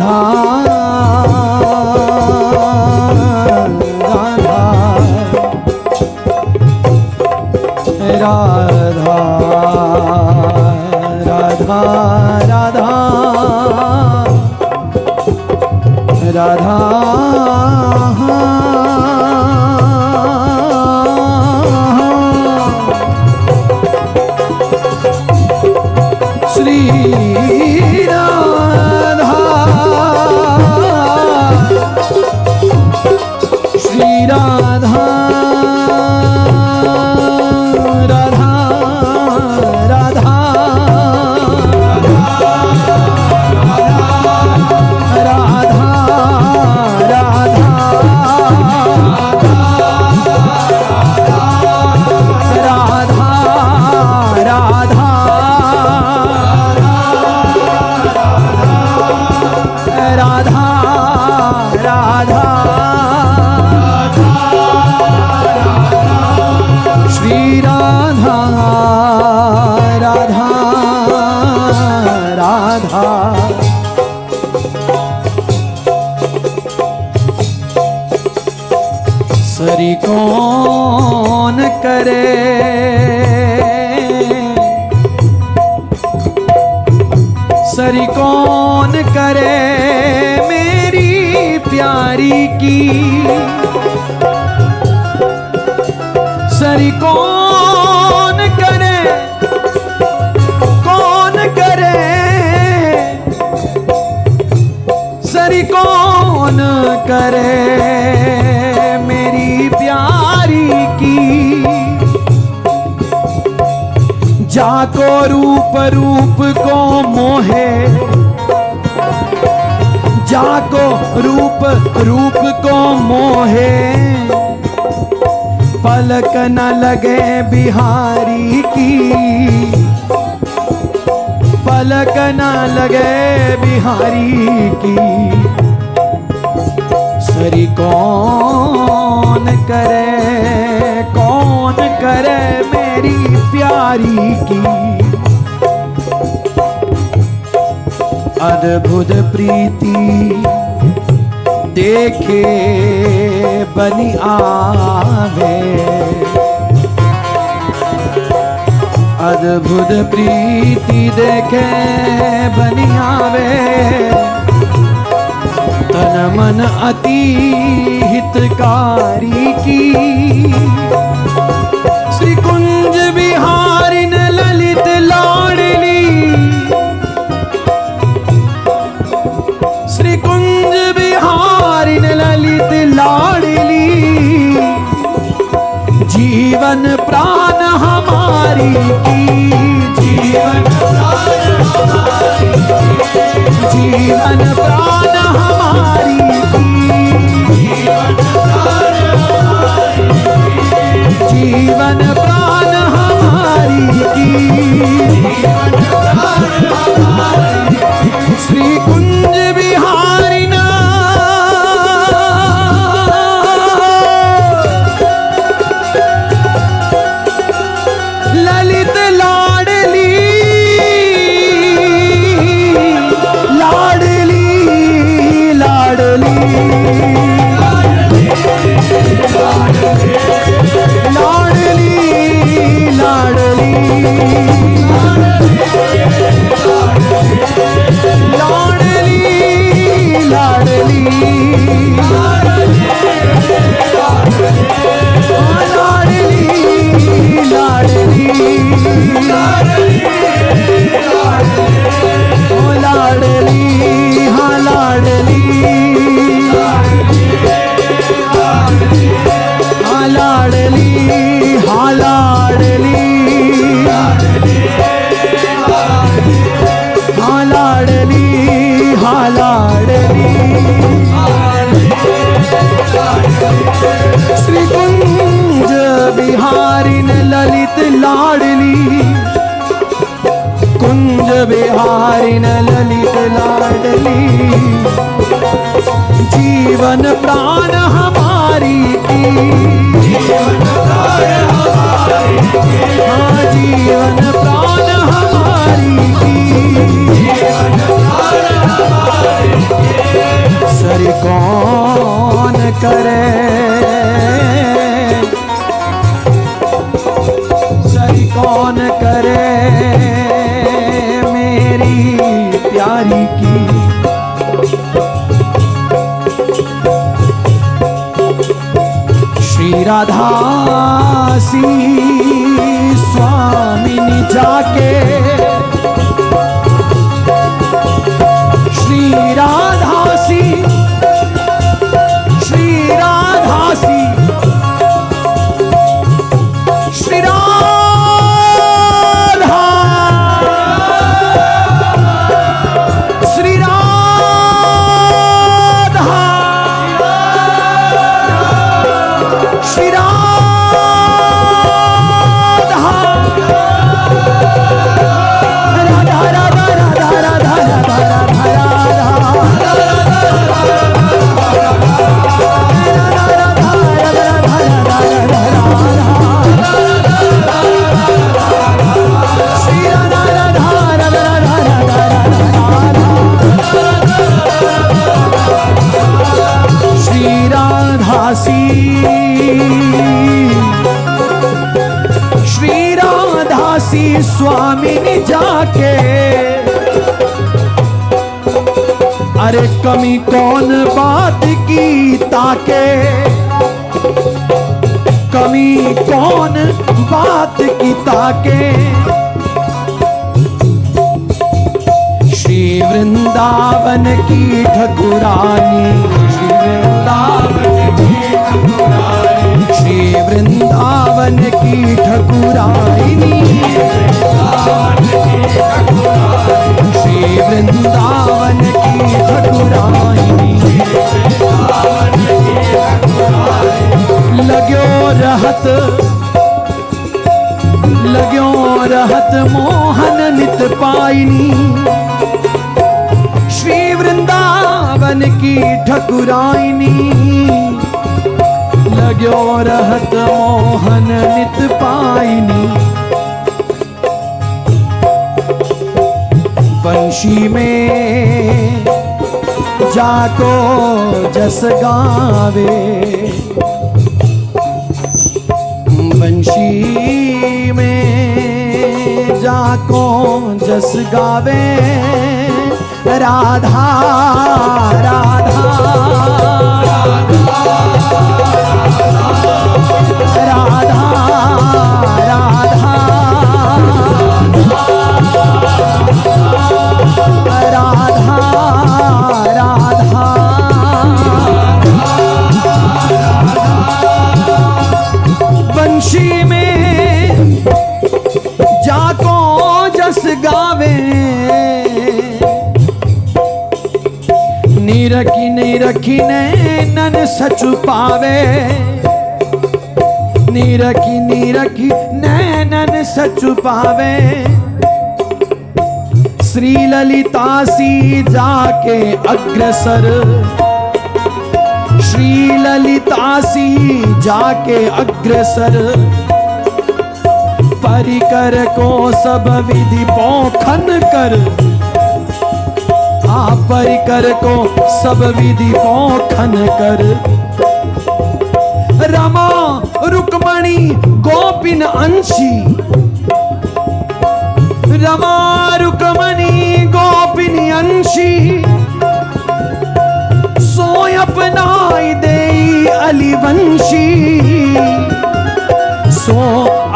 राधा राधा राधा राधा राधा श्री राधा श्री राधा सरी कौन करे सरी कौन करे मेरी प्यारी की सरी कौन करे सरी कौन करे मेरी प्यारी की जाको रूप रूप को मोहे जाको रूप रूप को मोहे पलक न लगे बिहारी की पलक न लगे बिहारी की सरी कौन करे मेरी प्यारी की अद्भुत प्रीति देखे बनी आवे अद्भुत प्रीति देखे बनी आवे तन मन अति हितकारी की श्री कुंज बिहारी न ललित लाडली श्री कुंज बिहारी न ललित लाडली जीवन प्राण हमारी की जीवन प्राण हमारी जीवन प्राण हमारी जीवन प्राण हमारी श्री कुंज बिहारी ना ललित लाडली लाडली लाडली श्री कुंज बिहारी ने ललित लाडली कुंज बिहारी ने ललित लाडली जीवन प्राण हमारी की जीवन प्राण हमारी की जीवन प्राण हमारी करे, सही कौन करे मेरी प्यारी की। श्री राधासी स्वामिनी जाके, श्री राधासी, श्री राधासी, श्री राधा, श्री राधा, श्री स्वामिनी जाके, अरे कमी कौन बात की ताके, कमी कौन बात की ताके। श्री वृंदावन की ठकुरानी, श्री वृंदावन की ठकुरानी, श्री वृंदावन की ठकुरानी, श्री वृंदावन की ठकुरानी। लाग्यो रहत, लाग्यो रहत मोहन नित पाइनी, श्री वृंदावन की ठकुरानी। लाग्यो रहत मोहन नित पाइनी, बंशी में जाको जस गावे, बंशी में जाको जस गावे, राधा राधा राधा राधा राधा राधा। बंशी में जाको जस गावे, नीरखी नीरखी नैनन सच पावे, नीरखी नीरखी नैनन सच पावे। श्री ललितासी जाके अग्रसर, श्री ललितासी जाके अग्रसर, परिकर को सब विधि पोखन कर, आप परिकर को सब विधि पोखन कर। रमा रुक्मणी गोपिन अंशी, रमा रुक्मणी गोपिनी अंशी, सोय अपनाई देई अलीवंशी, सो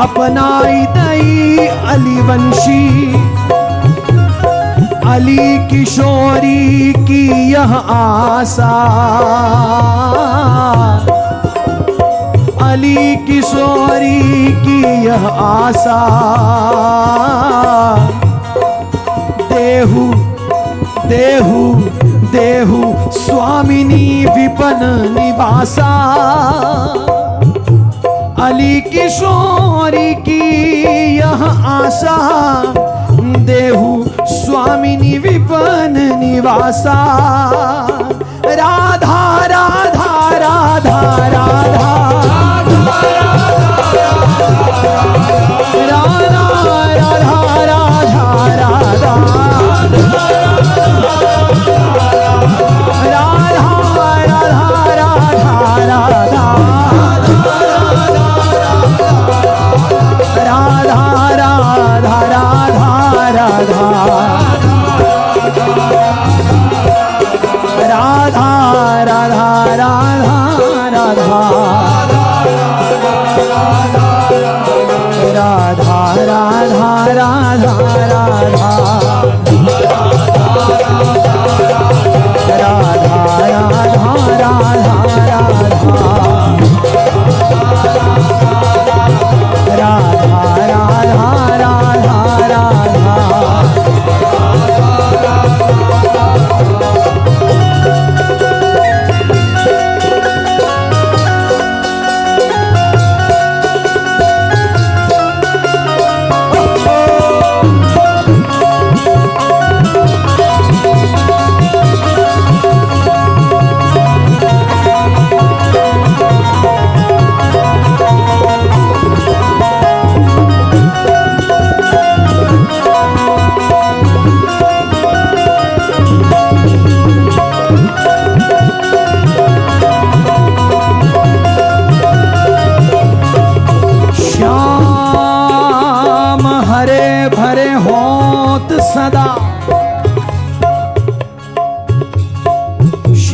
अपनाई देई अलीवंशी। अली किशोरी की यह आशा, अली किशोरी की यह आशा। देहु देहु देहु स्वामिनी विपन निवासा, अली किशोरी की यह आशा। देहु स्वामिनी विपन निवासा, राधा राधा राधा राधा राधा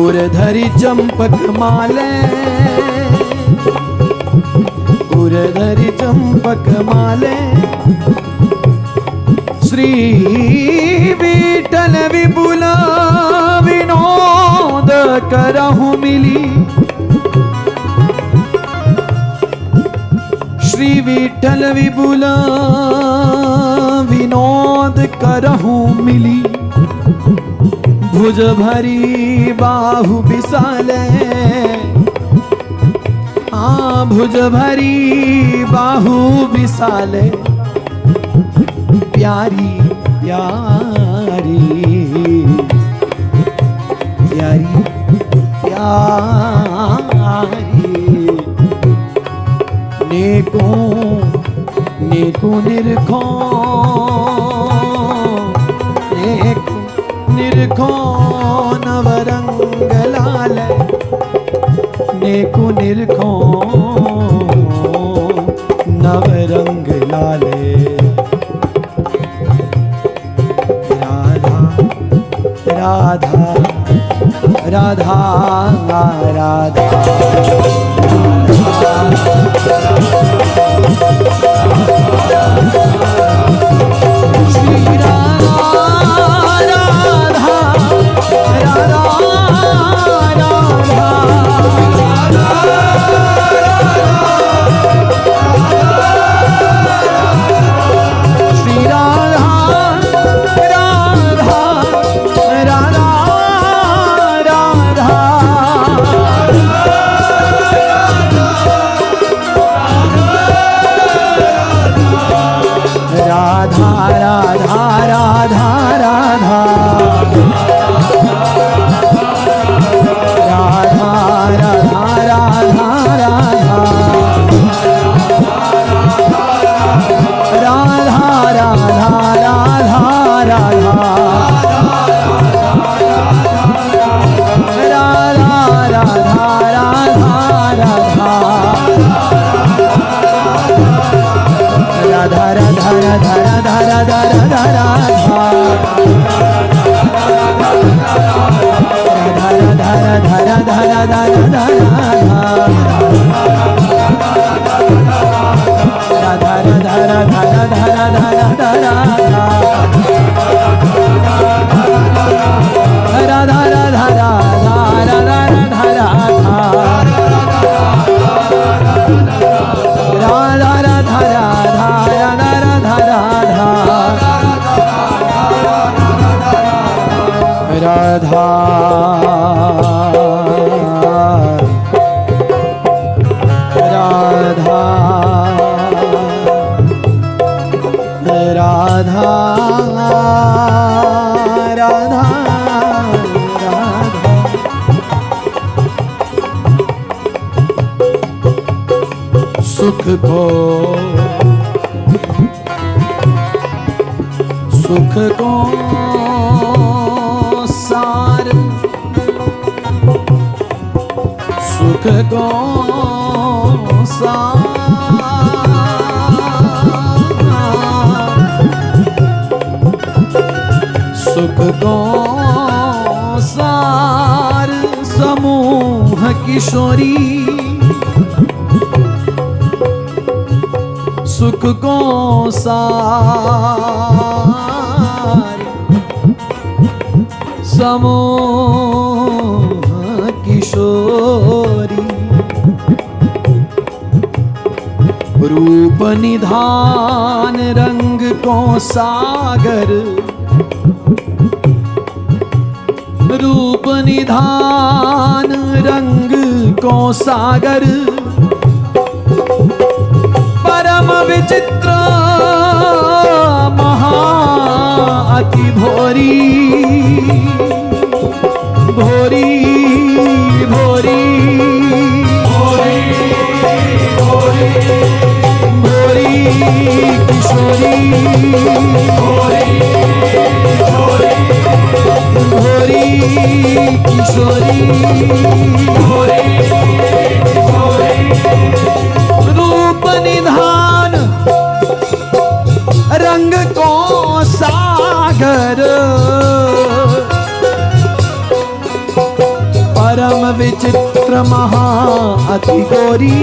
उरधरी चंपक माले, उरधरी चंपक माले, श्री विठल विपुल विनोद करहु मिली, श्री विठल विपुल विनोद करहु मिली, भुज भरी बाहु विशाले, हाँ भुज भरी बाहु विशाले, प्यारी प्यारी प्यारी प्यारी, नेको नेको निरखो, नेको निरखो नवरंग लाल, नेको निरखो नवरंग लाले, राधा राधा राधा श्री राधा राधा राधा श्री राधा सुख को सार, सुख को सार, सुख को सार समूह किशोरी, सुख को सार समूह किशोरी, रूप निधान रंग को सागर, रूप निधान रंग को सागर, परम विचित्र महा अति भोरी, भोरी भोरी भोरी भोरी भोरी किशोरी, भोरी भोरी भोरी किशोरी, भोरी भोरी रूप निधान रंग को सागर, महा अति गोरी,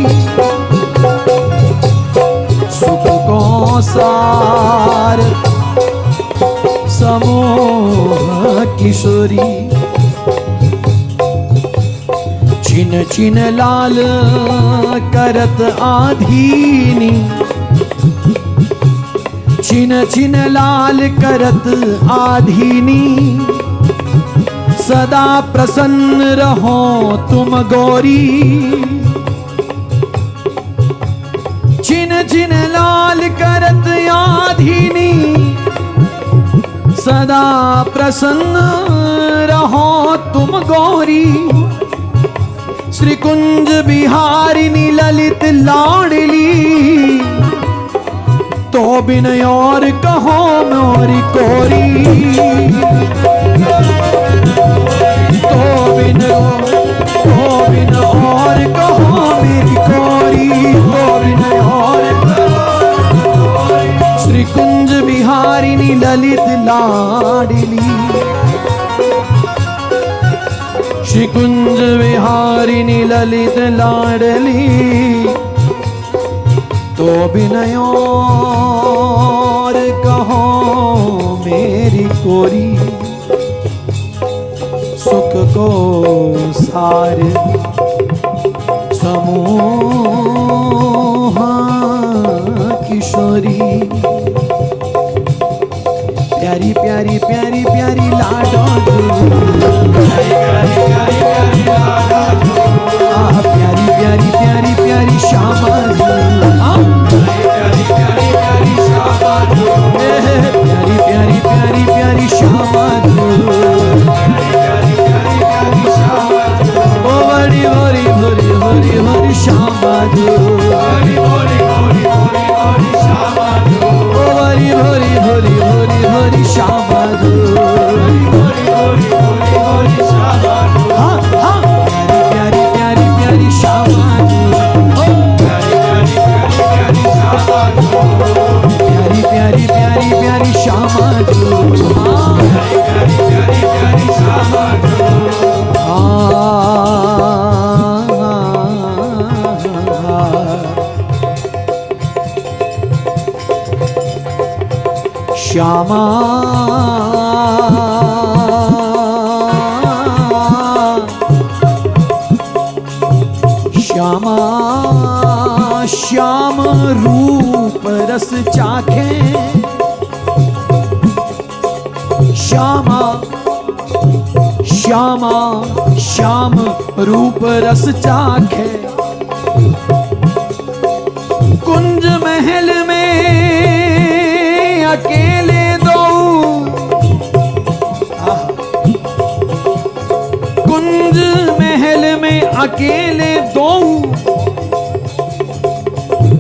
सुख को सार समोह किशोरी। छिन छिन लाल करत आधीनी, छिन छिन लाल करत आधीनी, सदा प्रसन्न रहो तुम गौरी। छिन छिन लाल करत आधीनी, सदा प्रसन्न रहो तुम गौरी। श्री कुंज बिहारिणी ललित लाडली, तो बिन और कहो मोरी कोरी। तो बिन और कहो मेरी कोरी, तो बिन और श्री कुंज बिहारिणी ललित लाडली, श्री कुंज बिहारिणी ललित लाडली, तो बिन और कहो मेरी कोरी। सुख को सार समूह किशोरी। प्यारी प्यारी प्यारी प्यारी लाडो, प्यारी प्यारी प्यारी प्यारी प्यारी श्यामा, प्यारी प्यारी प्यारी प्यारी श्यामा, ओ बड़ी भोरी भोरी भोरी भोरी श्यामा, ओ बड़ी भोरी भोरी भोरी भोरी श्यामा। हाँ हाँ प्यारी प्यारी प्यारी श्यामा, प्यारी प्यारी प्यारी प्यारी श्यामा, श्यामा श्यामा श्याम रूप रस चाखे, श्यामा श्यामा श्याम रूप रस चाखे। कुंज महल में अकेले दो, कुंज महल में अकेले दो,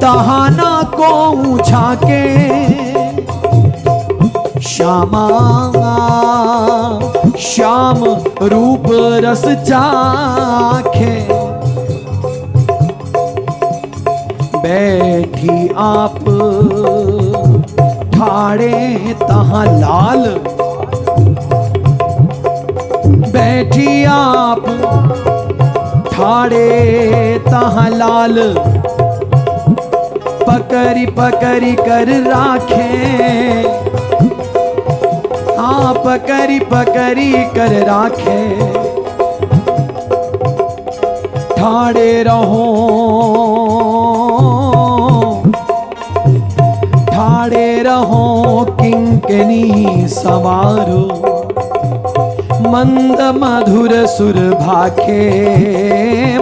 दहाना को छाके। श्यामा श्याम रूप रस चाखे, बैठी आप ठाड़े तहां लाल, बैठी आप ठाड़े तहां लाल, पकड़ी पकड़ी कर राखे। हाँ पकड़ी पकड़ी कर राखे, ठाड़े रहो ठाड़े रहो किंकनी समारो। मंद मधुर सुर भाखे,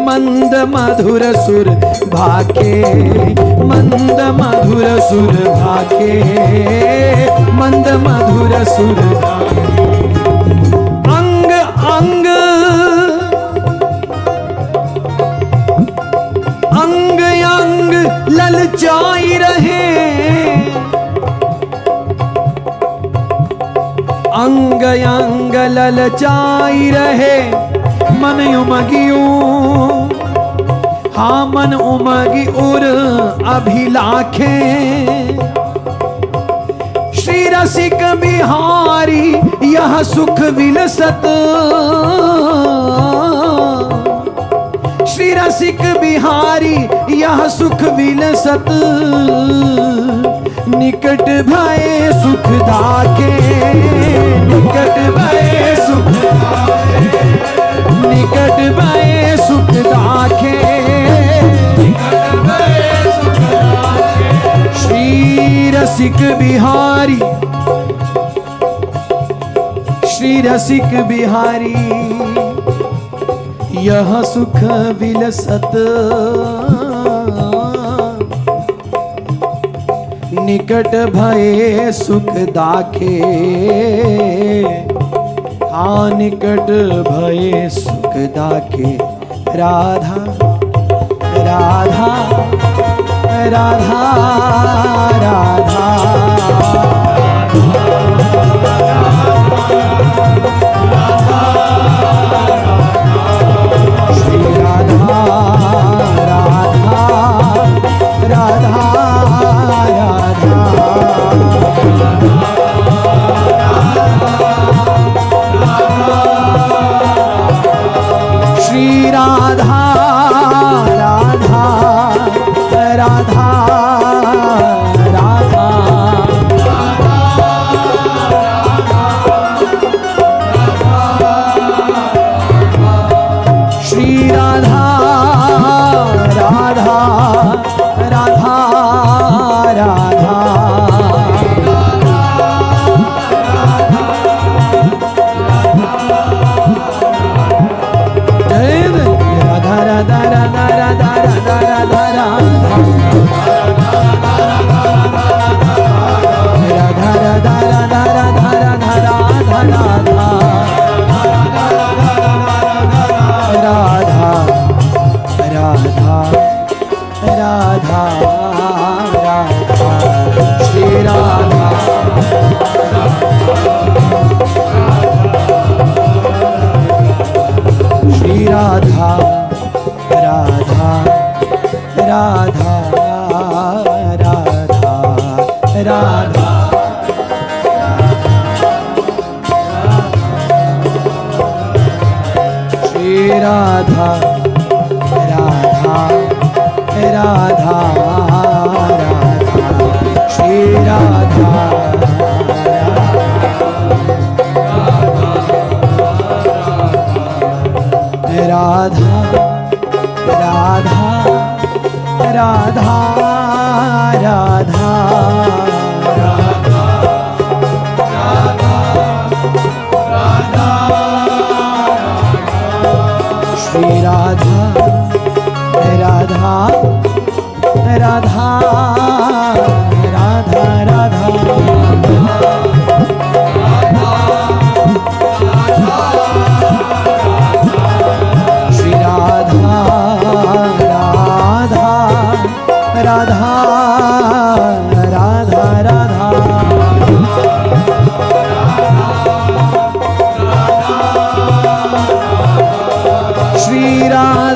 मंद मधुर सुर भाखे, मंद मधुर सुर भाखे, मंद मधुर सुर भाखे। अंग अंग अंग अंग ललचाई रहे, अंग अंग ललचाई रहे। मन उमगियों हाँ मन उमगी उर अभिलाखे। श्री रसिक बिहारी यह सुख विलसत, श्री रसिक बिहारी यह सुख विलसत, निकट भय सुख दाके, निकट भय सुख दाके, निकट भय सुख दाके, निकट भय सुख दाके। श्री रसिक बिहारी, श्री रसिक बिहारी यह सुख विलसत, निकट भये सुख दाखे। हाँ निकट भये सुख दाखे। राधा राधा राधा राधा राधा राधा राधा राधा श्री राधा राधा राधा राधा राधा श्री राधा राधा राधा राधा राधा श्री राधा राधा राधा राधा राधा श्री राधा राधा राधा राधा श्री राधा राधा राधा राधा राधा राधा राधा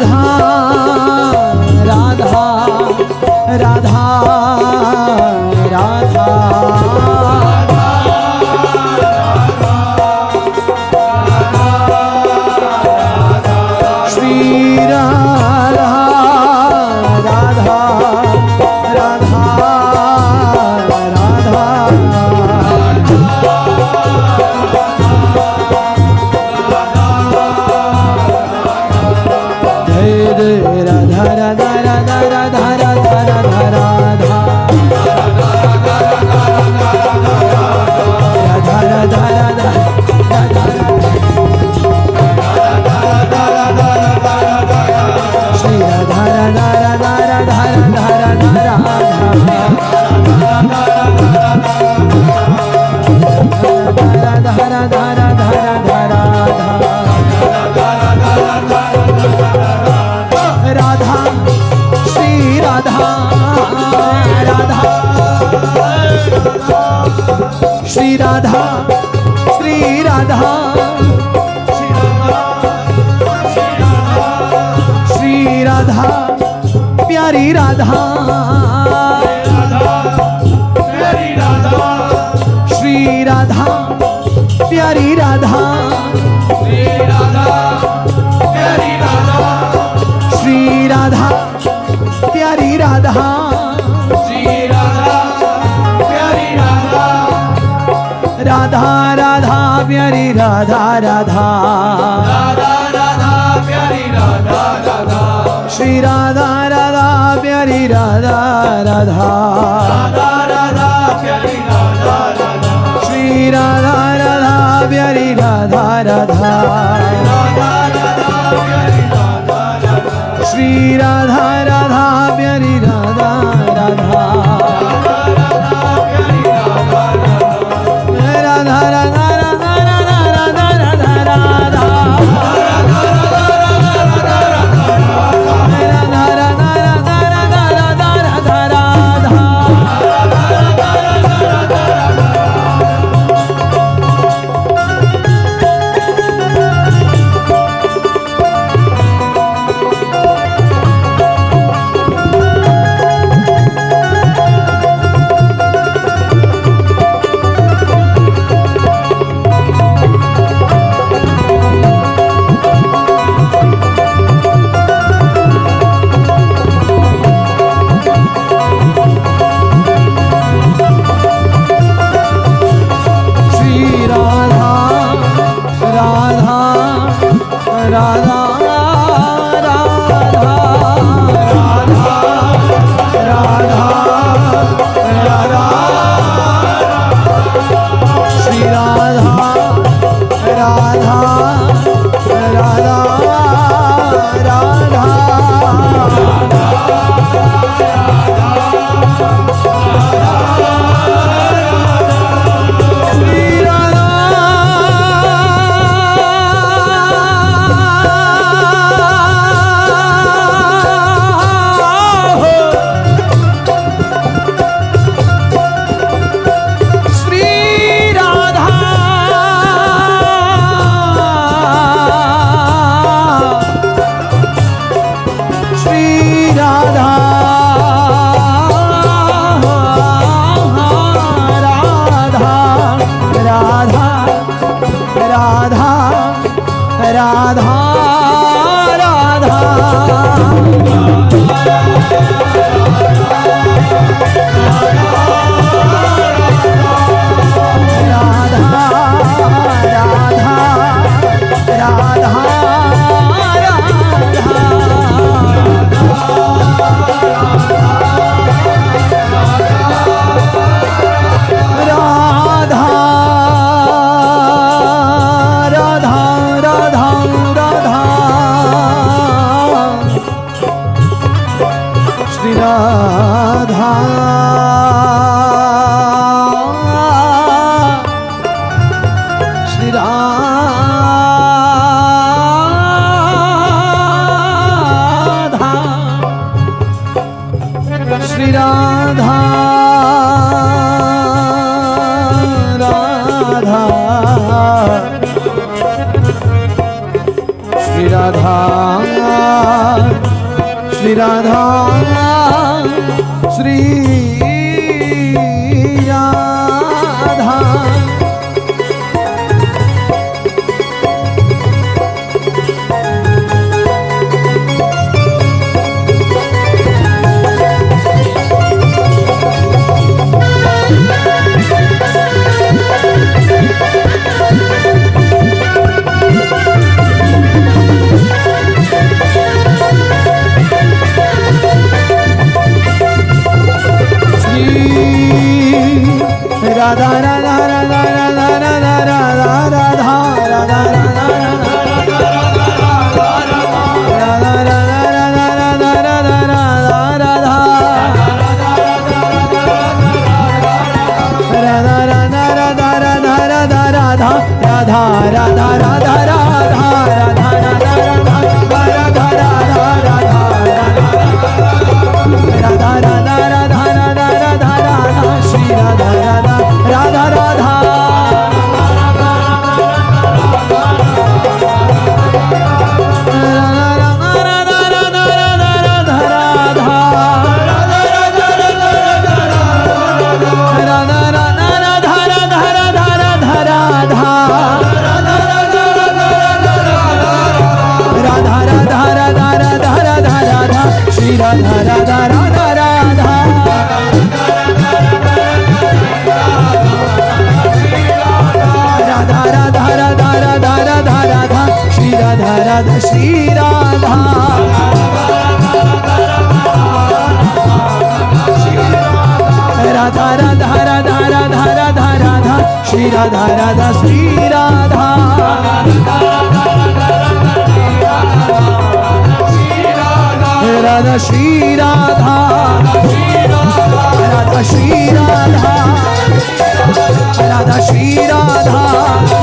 राधा राधा राधा राधा राधा राधा श्री राधा राधा राधा राधा राधा राधा राधा राधा राधा श्री राधा राधा श्री राधा श्री राधा श्री राधा प्यारी राधा श्री राधा प्यारी राधा श्री प्यारी राधा, श्री राधा प्यारी राधा, राधा राधा प्यारी राधा राधा, राधा राधा प्यारी राधा राधा, श्री राधा राधा प्यारी राधा राधा, राधा राधा प्यारी राधा राधा, श्री राधा राधा प्यारी राधा राधा, राधा राधा प्यारी राधा राधा, श्री राधा राधा प्यारी राधा राधा, राधा राधा श्री राधा श्री राधा राधा राधा राधा राधा राधा राधा राधा राधा राधा राधा राधा श्री राधा राधा श्री राधा राधा श्री राधा राधा श्री राधा